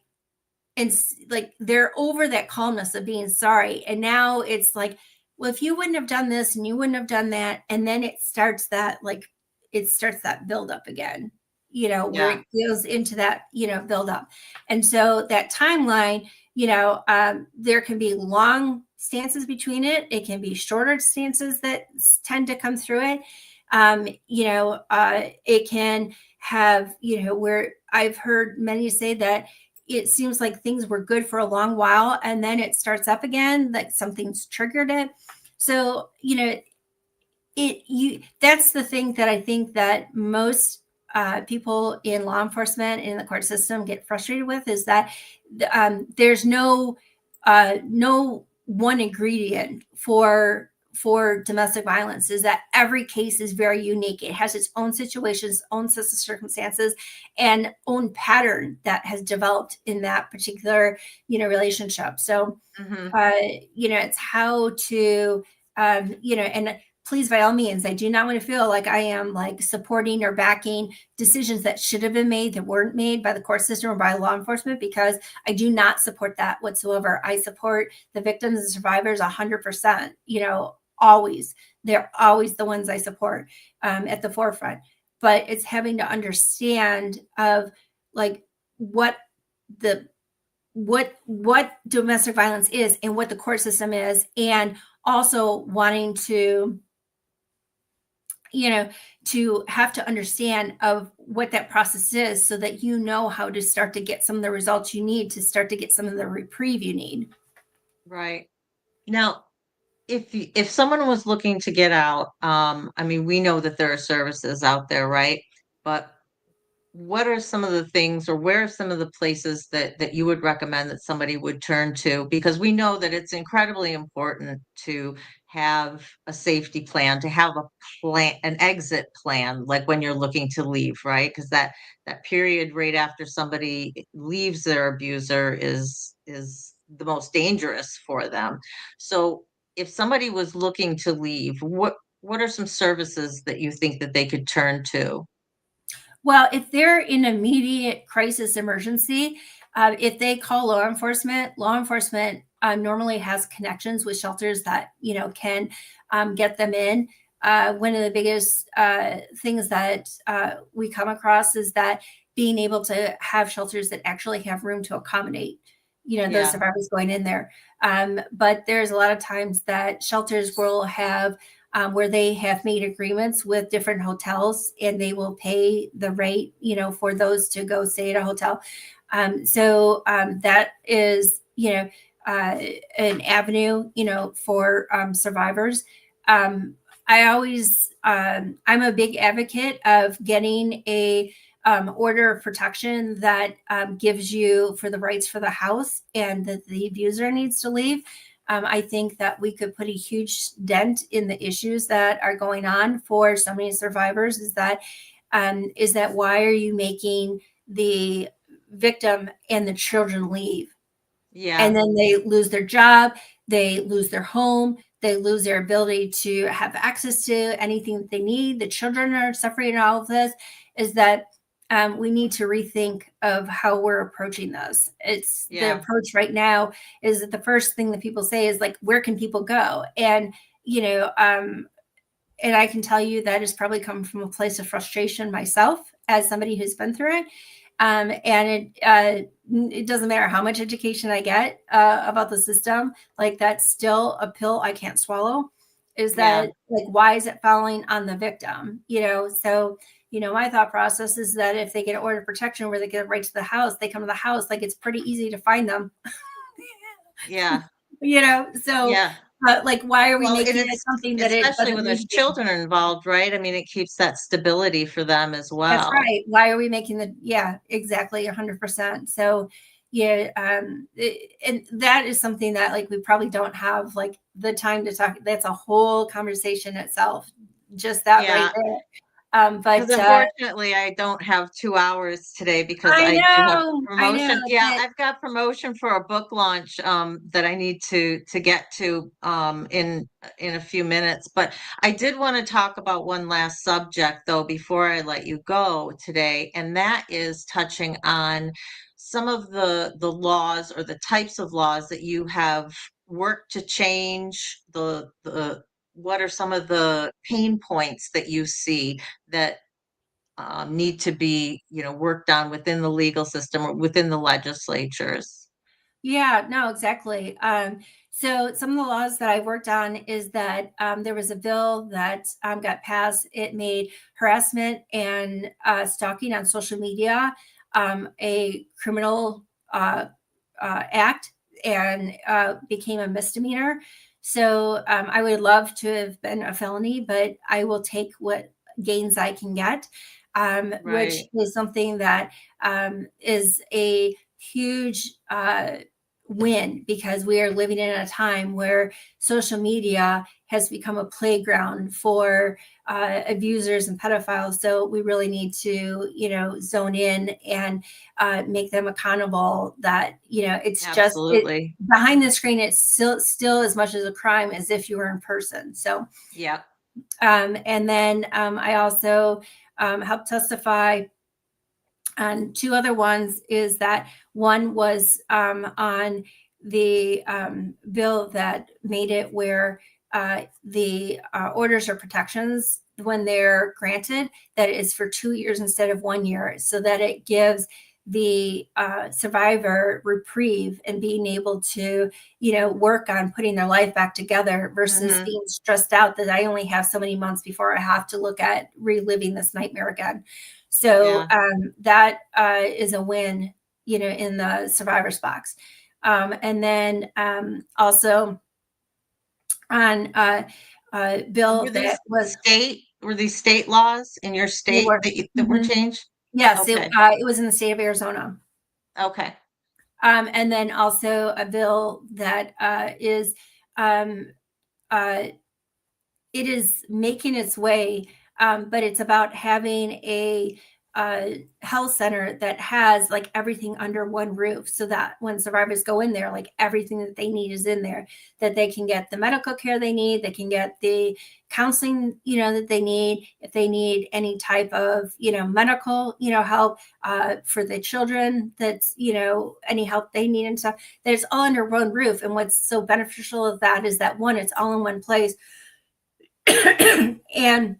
like they're over that calmness of being sorry, and now it's like, well, if you wouldn't have done this and you wouldn't have done that, and then it starts that build up again, where Yeah. it goes into that, build up. And so that timeline, there can be long stances between it. It can be shorter stances that tend to come through it. It can have, where I've heard many say that it seems like things were good for a long while and then it starts up again, like something's triggered it. So, that's the thing that I think that most people in law enforcement and in the court system get frustrated with, is that there's no one ingredient for domestic violence. Is that every case is very unique. It has its own situations, own set of circumstances, and own pattern that has developed in that particular relationship. So Hmm. it's how to, and please, by all means, I do not want to feel like I am like supporting or backing decisions that should have been made that weren't made by the court system or by law enforcement, because I do not support that whatsoever. I support the victims and survivors 100%, always. They're always the ones I support at the forefront. But it's having to understand of like what the what domestic violence is and what the court system is, and also wanting to to have to understand of what that process is, so that how to start to get some of the results you need to start to get some of the reprieve you need. Right. Now, if someone was looking to get out, I mean, we know that there are services out there, right? But what are some of the things, or where are some of the places that you would recommend that somebody would turn to? Because we know that it's incredibly important to have a safety plan, to have a plan, an exit plan, like when you're looking to leave, right? Because that period right after somebody leaves their abuser is the most dangerous for them. So if somebody was looking to leave, what are some services that you think that they could turn to? Well, if they're in immediate crisis emergency, if they call law enforcement normally has connections with shelters that can get them in. One of the biggest things that we come across is that being able to have shelters that actually have room to accommodate those Yeah, survivors going in there. But there's a lot of times that shelters will have where they have made agreements with different hotels, and they will pay the rate, for those to go stay at a hotel. That is, an avenue, for survivors. Um, I'm a big advocate of getting a order of protection that gives you for the rights for the house and that the abuser needs to leave. I think that we could put a huge dent in the issues that are going on for so many survivors. Is that why are you making the victim and the children leave? And yeah, then they lose their job, they lose their home, they lose their ability to have access to anything that they need. The children are suffering in all of this. Is that we need to rethink of how we're approaching this. It's the yeah, approach right now is that the first thing that people say is like, where can people go? And you know, and I can tell you that has probably come from a place of frustration myself as somebody who's been through it. And it doesn't matter how much education I get about the system, like that's still a pill I can't swallow. Is yeah, that like, why is it falling on the victim? So my thought process is that if they get an order of protection where they get right to the house, they come to the house, like it's pretty easy to find them. yeah, So yeah. like, why are we Well, and making it it's something that it especially doesn't when need there's to be? children involved, right? I mean, it keeps that stability for them as That's well. right. Why are we making yeah, exactly, 100%. So, yeah, and that is something that like we probably don't have like the time to talk. That's a whole conversation itself, just that right Yeah, there. because But unfortunately, I don't have 2 hours today because I I do have I know promotion. Yeah, that I've got promotion for a book launch that I need to get to in a few minutes. But I did want to talk about one last subject though before I let you go today, and that is touching on some of the laws or the types of laws that you have worked to change? The what are some of the pain points that you see that need to be, worked on within the legal system or within the legislatures? Yeah, no, exactly. So some of the laws that I worked on is that there was a bill that got passed. It made harassment and stalking on social media a criminal act and became a misdemeanor. So I would love to have been a felony, but I will take what gains I can get, which Right. is something that is a huge win, because we are living in a time where social media has become a playground for abusers and pedophiles. So we really need to, zone in and make them accountable. That it's just Absolutely. behind the screen. It's still as much as a crime as if you were in person. So, Yeah. and then I also helped testify and two other ones. Is that one was on the bill that made it where the orders or protections, when they're granted, that is for 2 years instead of 1 year, so that it gives the survivor reprieve and being able to, work on putting their life back together versus Hmm. being stressed out that I only have so many months before I have to look at reliving this nightmare again. So Yeah. that is a win, in the survivor's box. And then also on And bill that was were these state laws in your they state were that were mhm. changed? Yes, Okay. it was in the state of Arizona. Okay. And then also a bill that is um, uh, it is making its way, but it's about having a health center that has like everything under one roof, so that when survivors go in there, like everything that they need is in there, that they can get the medical care they need, they can get the counseling, that they need, if they need any type of, medical, help for the children, that's, any help they need and stuff, that it's all under one roof. And what's so beneficial of that is that, one, it's all in one place. And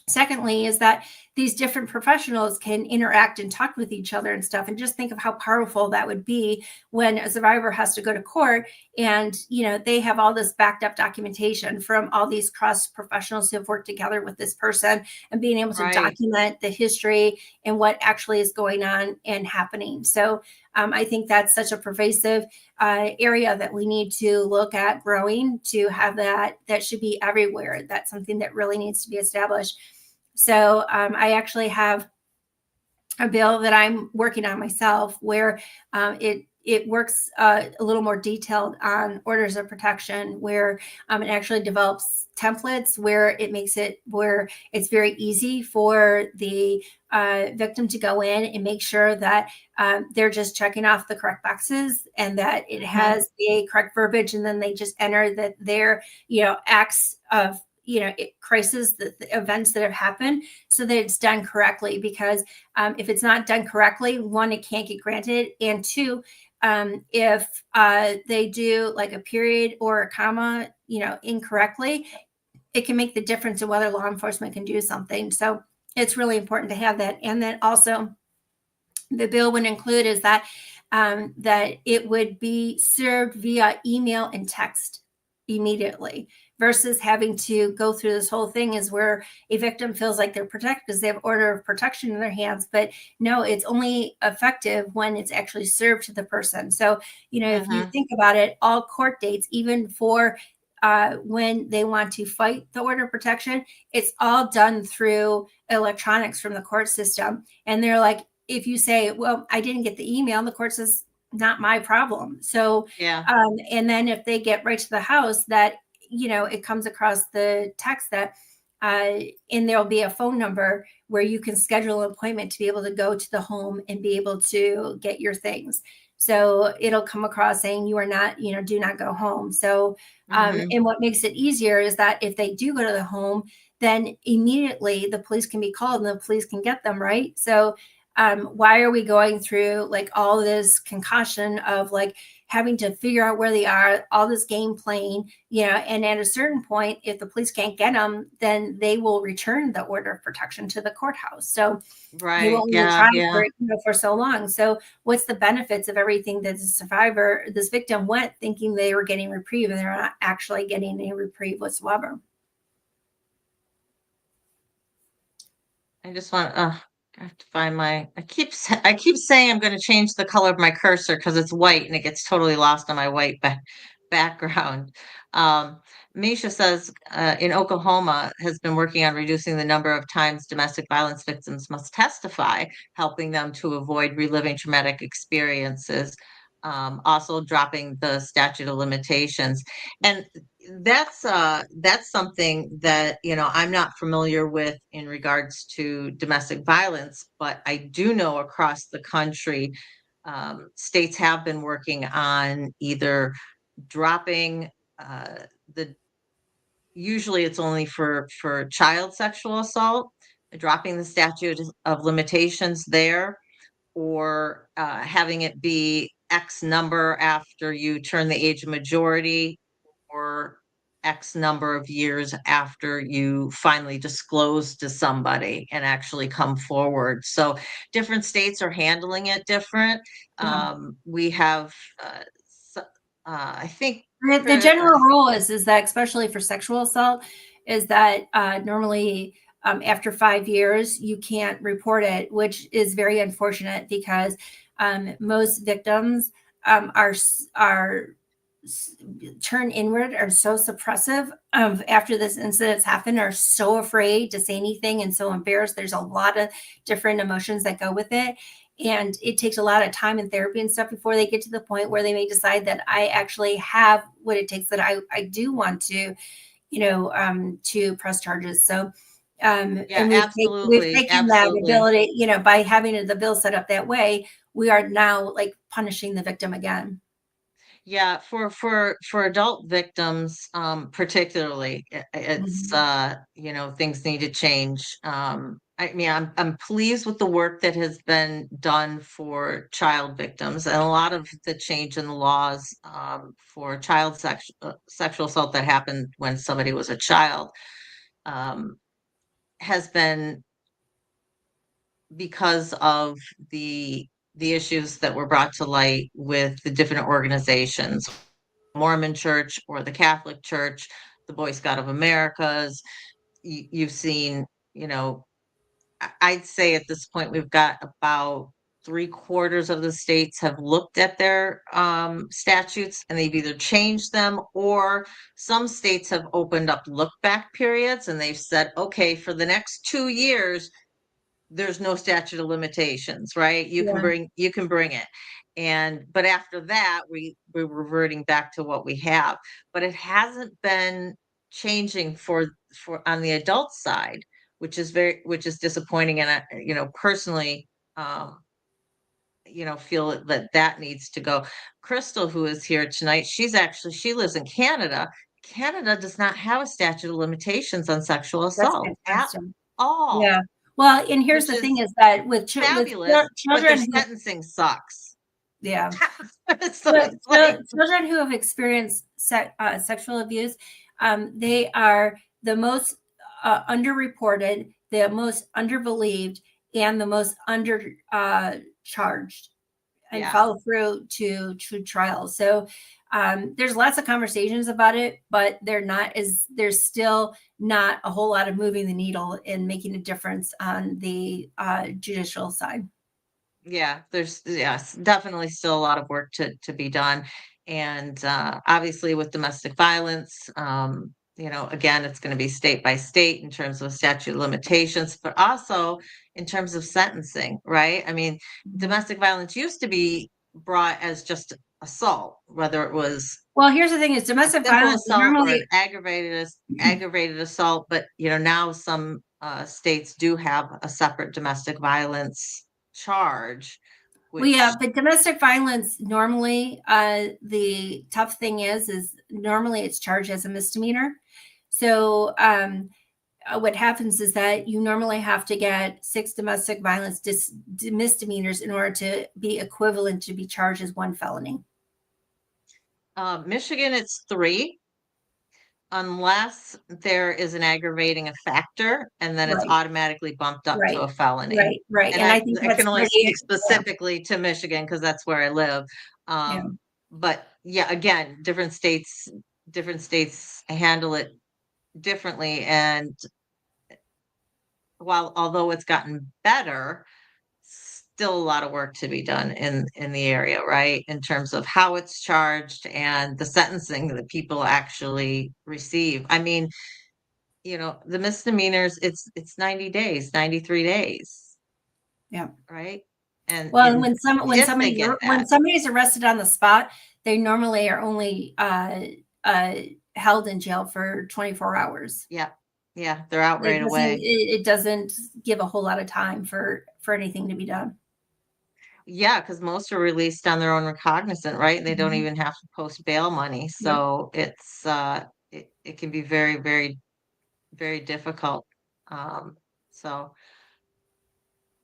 secondly is that these different professionals can interact and talk with each other and stuff. And just think of how powerful that would be when a survivor has to go to court and, they have all this backed up documentation from all these cross professionals who have worked together with this person, and being able to Right. document the history and what actually is going on and happening. So I think that's such a pervasive area that we need to look at growing, to have that should be everywhere. That's something that really needs to be established. So I actually have a bill that I'm working on myself, where it works a little more detailed on orders of protection, where it actually develops templates where it makes it where it's very easy for the victim to go in and make sure that they're just checking off the correct boxes, and that it Hmm. has the correct verbiage, and then they just enter that their acts of crisis, the events that have happened, so that it's done correctly. Because if it's not done correctly, one, it can't get granted, and two, if they do like a period or a comma, incorrectly, it can make the difference in whether law enforcement can do something. So it's really important to have that. And then also, the bill would include is that that it would be served via email and text immediately, versus having to go through this whole thing, is where a victim feels like they're protected because they have order of protection in their hands. But no, it's only effective when it's actually served to the person. So, if you Hmm. think about it, all court dates, even for when they want to fight the order of protection, it's all done through electronics from the court system. And they're like, if you say, well, I didn't get the email, the court says, not my problem. So, Yeah. and then if they get right to the house, that, it comes across the text that, and there'll be a phone number where you can schedule an appointment to be able to go to the home and be able to get your things. So it'll come across saying you are not, do not go home. So, Hmm. and what makes it easier is that if they do go to the home, then immediately the police can be called and the police can get them, right? So Why are we going through like all this concoction of like having to figure out where they are, all this game playing, and at a certain point, if the police can't get them, then they will return the order of protection to the courthouse. So they Right. won't need to Yeah. try Yeah. for so long. So what's the benefits of everything that the survivor, this victim, went thinking they were getting reprieve, and they're not actually getting any reprieve whatsoever. I just want, I have to find I keep saying I'm going to change the color of my cursor because it's white and it gets totally lost on my white background. Um, Misha says, in Oklahoma has been working on reducing the number of times domestic violence victims must testify, helping them to avoid reliving traumatic experiences. Also dropping the statute of limitations. And that's something that I'm not familiar with in regards to domestic violence, but I do know across the country, states have been working on either dropping the usually it's only for child sexual assault, dropping the statute of limitations there, or having it be X number after you turn the age of majority, or X number of years after you finally disclose to somebody and actually come forward. So different states are handling it different. Yeah. We have, I think, The general rule is that, especially for sexual assault, is that normally after 5 years you can't report it, which is very unfortunate because most victims are turn inward, are so suppressive of after this incident's happened, are so afraid to say anything and so embarrassed. There's a lot of different emotions that go with it. And it takes a lot of time and therapy and stuff before they get to the point where they may decide that I actually have what it takes, that I do want to, to press charges. So, Yeah, and we've absolutely, taken that absolutely. ability, by having the bill set up that way, we are now like punishing the victim again. Yeah, for adult victims, particularly, it's Mhm. things need to change. I mean, I'm pleased with the work that has been done for child victims, and a lot of the change in the laws for child sexual assault that happened when somebody was a child um, has been because of the issues that were brought to light with the different organizations, Mormon Church or the Catholic Church, the Boy Scout of Americas. You've seen, I'd say at this point we've got about 3/4 of the states have looked at their statutes, and they've either changed them, or some states have opened up look back periods and they've said, okay, for the next 2 years, there's no statute of limitations, right? Yeah. You can bring it. But after that, we're reverting back to what we have. But it hasn't been changing for on the adult side, which is disappointing. And personally, um, feel that needs to go. Crystal, who is here tonight, she lives in Canada. Canada does not have a statute of limitations on sexual That's assault at fantastic. Yeah. all, Well, and here's which the thing is is that with fabulous, but their children who, sentencing sucks. yeah, So it's like, children who have experienced sexual abuse, they are the most underreported, the most underbelieved, and the most under charged and yes, follow through to trial. So there's lots of conversations about it, but there's still not a whole lot of moving the needle and making a difference on the judicial side. yeah, there's, yes, definitely still a lot of work to be done. And obviously with domestic violence, again, it's going to be state by state in terms of statute of limitations, but also in terms of sentencing, right? I mean, Mhm. domestic violence used to be brought as just assault, whether it was Well, here's the thing: is a domestic simple violence is assault or an normally. aggravated assault. But now some states do have a separate domestic violence charge, Well, which, yeah, but domestic violence normally, the tough thing is normally it's charged as a misdemeanor. So what happens is that you normally have to get 6 domestic violence misdemeanors in order to be equivalent to be charged as one felony. Michigan, it's 3, unless there is an aggravating factor, and then it's Right, automatically bumped up to right, a felony. right. And And I I think I that's can only pretty, speak specifically to Michigan because that's where I live. yeah. But yeah, again, different states handle it differently, and although it's gotten better, still a lot of work to be done in the area, right? In terms of how it's charged and the sentencing that people actually receive. I mean, the misdemeanors, it's 90 days, 93 days, Yeah. right? And Well, and in if they get when that. somebody's arrested on the spot, they normally are only held in jail for 24 hours. Yeah. Yeah, they're out right away. It doesn't give a whole lot of time for anything to be done. Yeah, because most are released on their own recognizant, right? They don't Mhm. even have to post bail money. Yep. So it can be very, very, very difficult. So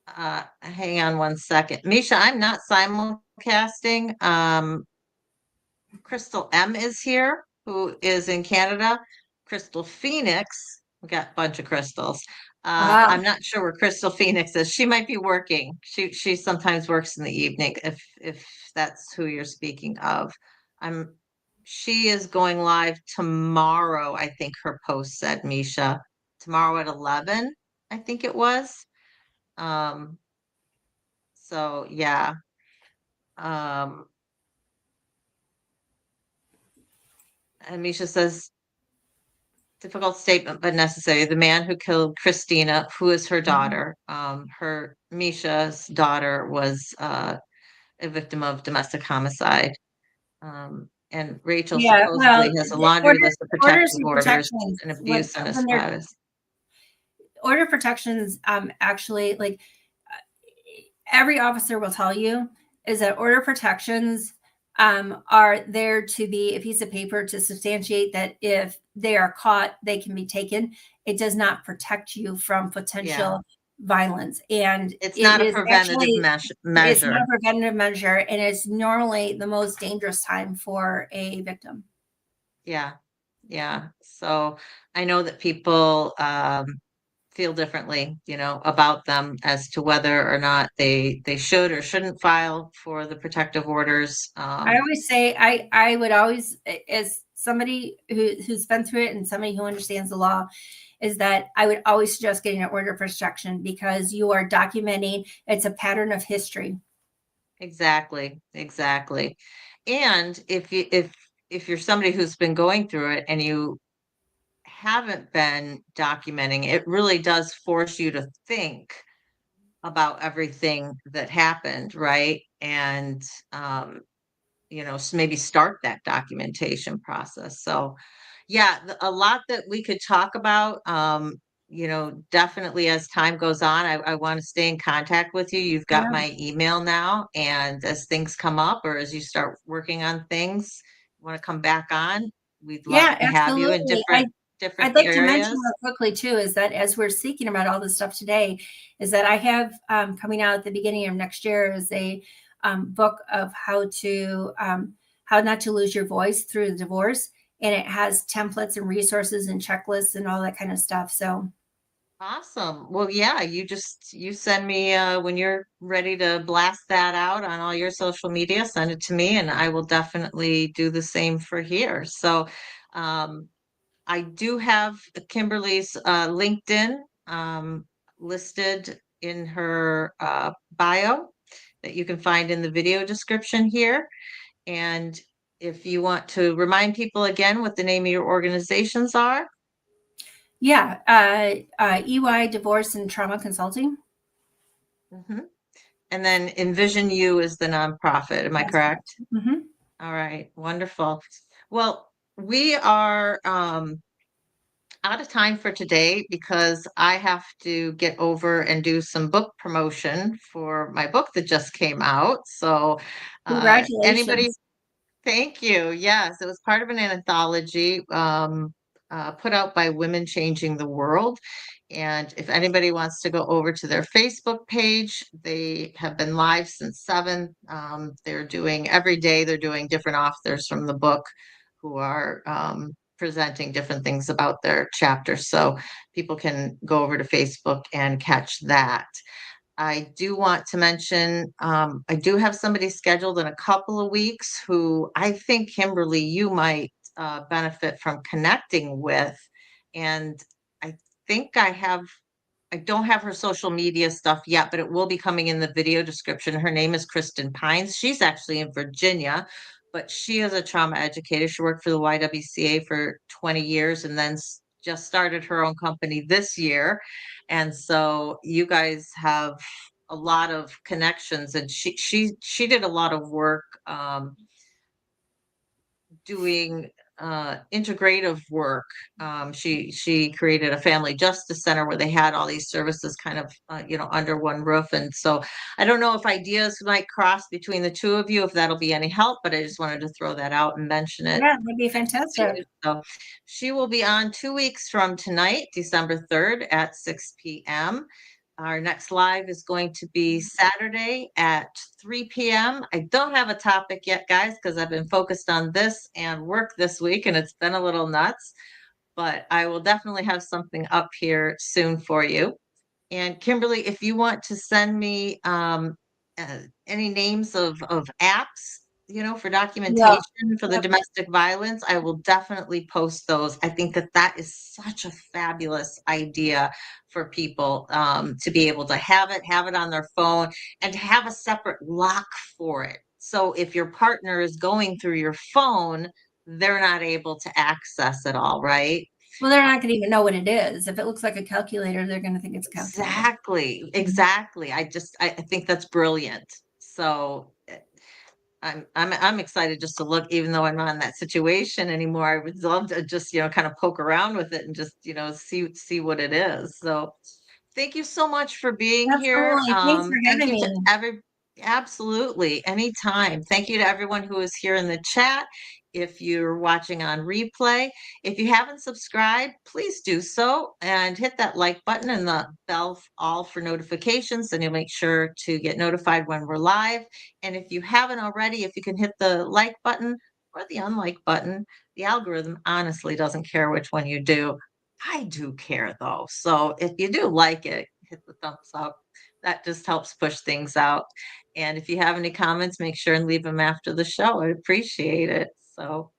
hang on one second. Misha, I'm not simulcasting. Crystal M is here, who is in Canada. Crystal Phoenix, we got a bunch of crystals. Wow. I'm not sure where Crystal Phoenix is. She might be working. She sometimes works in the evening, if that's who you're speaking of. I'm she is going live tomorrow, I think her post said, Misha. Tomorrow at 11, I think it was. Um, so yeah. Um, and Misha says, difficult statement, but necessary. The man who killed Christina, who is her Mhm. daughter, her Misha's daughter was a victim of domestic homicide. And Rachel Yeah, well, supposedly has a the laundry list of orders protective and orders protections, and abuse on his when they're spouse. order protections, actually, like, every officer will tell you is that order protections are there to be a piece of paper to substantiate that if they are caught, they can be taken. It does not protect you from Yeah, potential violence. And it's it not a is preventative actually, it's not measure. a preventative measure, and it's normally the most dangerous time for a victim. Yeah, yeah. So I know that people feel differently, about them as to whether or not they should or shouldn't file for the protective orders. I always say I would always, as somebody who's been through it and somebody who understands the law, is that I would always suggest getting an order of protection because you are documenting, it's a pattern of history. Exactly, exactly. And if you're somebody who's been going through it and you haven't been documenting, it really does force you to think about everything that happened, right? And maybe start that documentation process. So, yeah, a lot that we could talk about. Definitely as time goes on, I want to stay in contact with you. You've got Yeah. my email now, and as things come up or as you start working on things, want to come back on, we'd love Yeah, to have you in absolutely. different I'd like to mention areas. real quickly too is that as we're speaking about all this stuff today, is that I have coming out at the beginning of next year is a book of how not to lose your voice through the divorce, and it has templates and resources and checklists and all that kind of stuff. So Awesome. Well, yeah, you send me when you're ready to blast that out on all your social media, send it to me and I will definitely do the same for here. So, um I do have Kimberly's LinkedIn listed in her bio that you can find in the video description here. And if you want to remind people again what the name of your organizations are. yeah, EY Divorce and Trauma Consulting. Mhm. And then Envision You is the nonprofit. Am I That's correct. correct? Mhm. All right, wonderful. Well, we are out of time for today because I have to get over and do some book promotion for my book that just came out. So, anybody, Congratulations. thank you. Yes, it was part of an anthology. put out by Women Changing the World. And if anybody wants to go over to their Facebook page, they have been live since 7. They're doing every day, they're doing different authors from the book who are presenting different things about their chapters. So people can go over to Facebook and catch that. I do want to mention, I do have somebody scheduled in a couple of weeks who I think, Kimberly, you might benefit from connecting with. And I think I don't have her social media stuff yet, but it will be coming in the video description. Her name is Kristen Pines. She's actually in Virginia, but she is a trauma educator. She worked for the YWCA for 20 years and then just started her own company this year. And so you guys have a lot of connections, and she did a lot of work doing integrative work. She created a family justice center where they had all these services kind of under one roof. And so I don't know if ideas might cross between the two of you, if that'll be any help, but I just wanted to throw that out and mention it. Yeah, that'd be fantastic. So she will be on 2 weeks from tonight, December 3rd at 6 p.m. Our next live is going to be Saturday at 3 p.m. I don't have a topic yet, guys, because I've been focused on this and work this week, and it's been a little nuts, but I will definitely have something up here soon for you. And Kimberly, if you want to send me any names of apps, for documentation for the Yep. domestic violence, I will definitely post those. I think that is such a fabulous idea for people to be able to have it on their phone and to have a separate lock for it. So if your partner is going through your phone, they're not able to access it all, right? Well, they're not going to even know what it is. If it looks like a calculator, they're going to think it's a calculator. Exactly. I think that's brilliant. So I'm excited just to look, even though I'm not in that situation anymore. I would love to just, kind of poke around with it and just, see what it is. So thank you so much for being here. Absolutely. Thanks for Thank having you me. to absolutely, anytime. Thank you to everyone who is here in the chat. If you're watching on replay, if you haven't subscribed, please do so and hit that like button and the bell all for notifications, and you'll make sure to get notified when we're live. And if you haven't already, if you can hit the like button or the unlike button, the algorithm honestly doesn't care which one you do. I do care though. So if you do like it, hit the thumbs up. That just helps push things out. And if you have any comments, make sure and leave them after the show. I appreciate it. So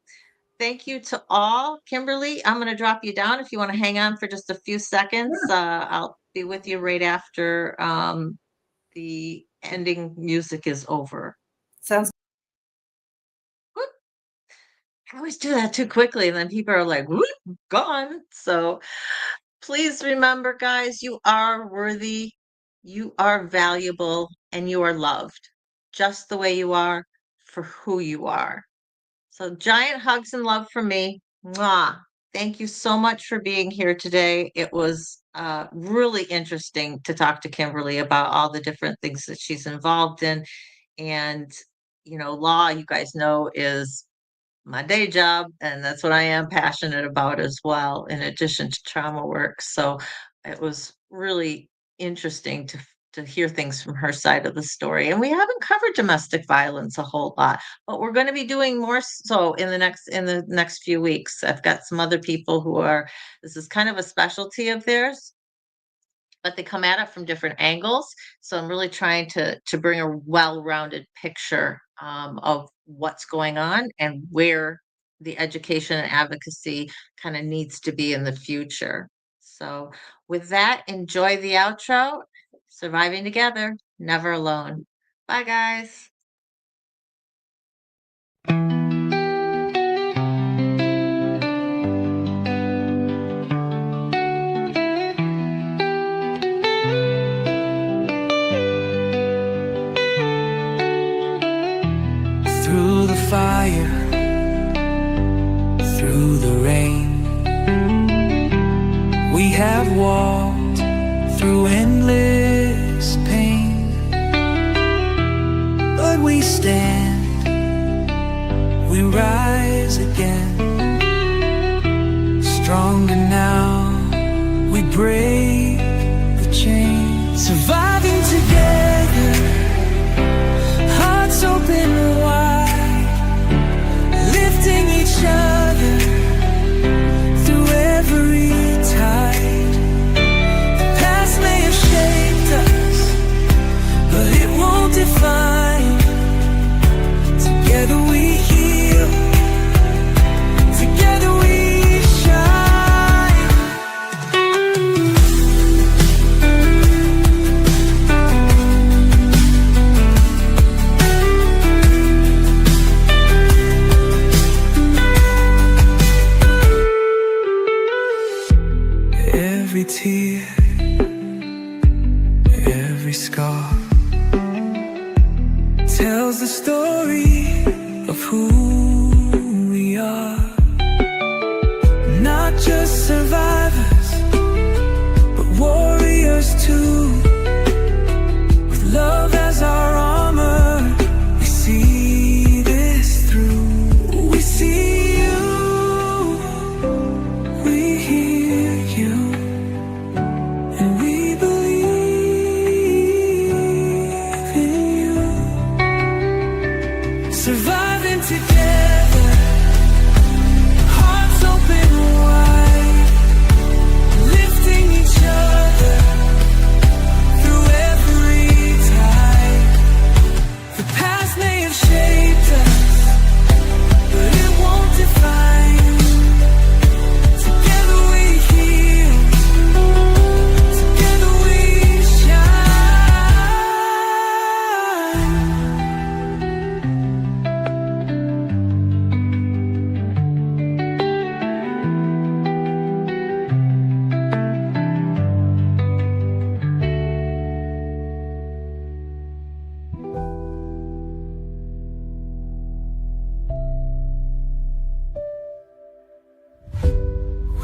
thank you to all. Kimberly, I'm going to drop you down if you want to hang on for just a few seconds. I'll be with you right after the ending music is over. Sounds Whoop. I always do that too quickly, and then people are like, whoop, gone. So please remember, guys, you are worthy, you are valuable, and you are loved just the way you are for who you are. So giant hugs and love from me. Mwah. Thank you so much for being here today. It was really interesting to talk to Kimberly about all the different things that she's involved in. And, law, you guys know, is my day job, and that's what I am passionate about as well, in addition to trauma work. So it was really interesting to hear things from her side of the story. And we haven't covered domestic violence a whole lot, but we're going to be doing more so in the next few weeks. I've got some other people this is kind of a specialty of theirs, but they come at it from different angles. So I'm really trying to bring a well-rounded picture of what's going on and where the education and advocacy kind of needs to be in the future. So with that, enjoy the outro. Surviving together, never alone. Bye, guys. Through the fire, through the rain, we have walked through endless pain, but we stand, we rise again, stronger now. We break the chains, surviving together, hearts open wide, lifting each other through every tide. The past may have shaped us, but it won't define. Together we heal, together we shine. Every tear, every scar tells the story of who we are. Not just survivors, but warriors too. With love as our armor, we see this through. We see you, we hear you, and we believe in you. Surviving together, hearts open wide, lifting each other through every tide. The past may have shaped us, but it won't define. Together we heal, together we shine.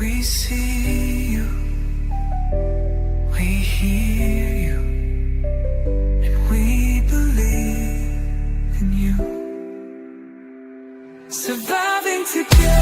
We see you, we hear you, and we believe in you. Surviving together.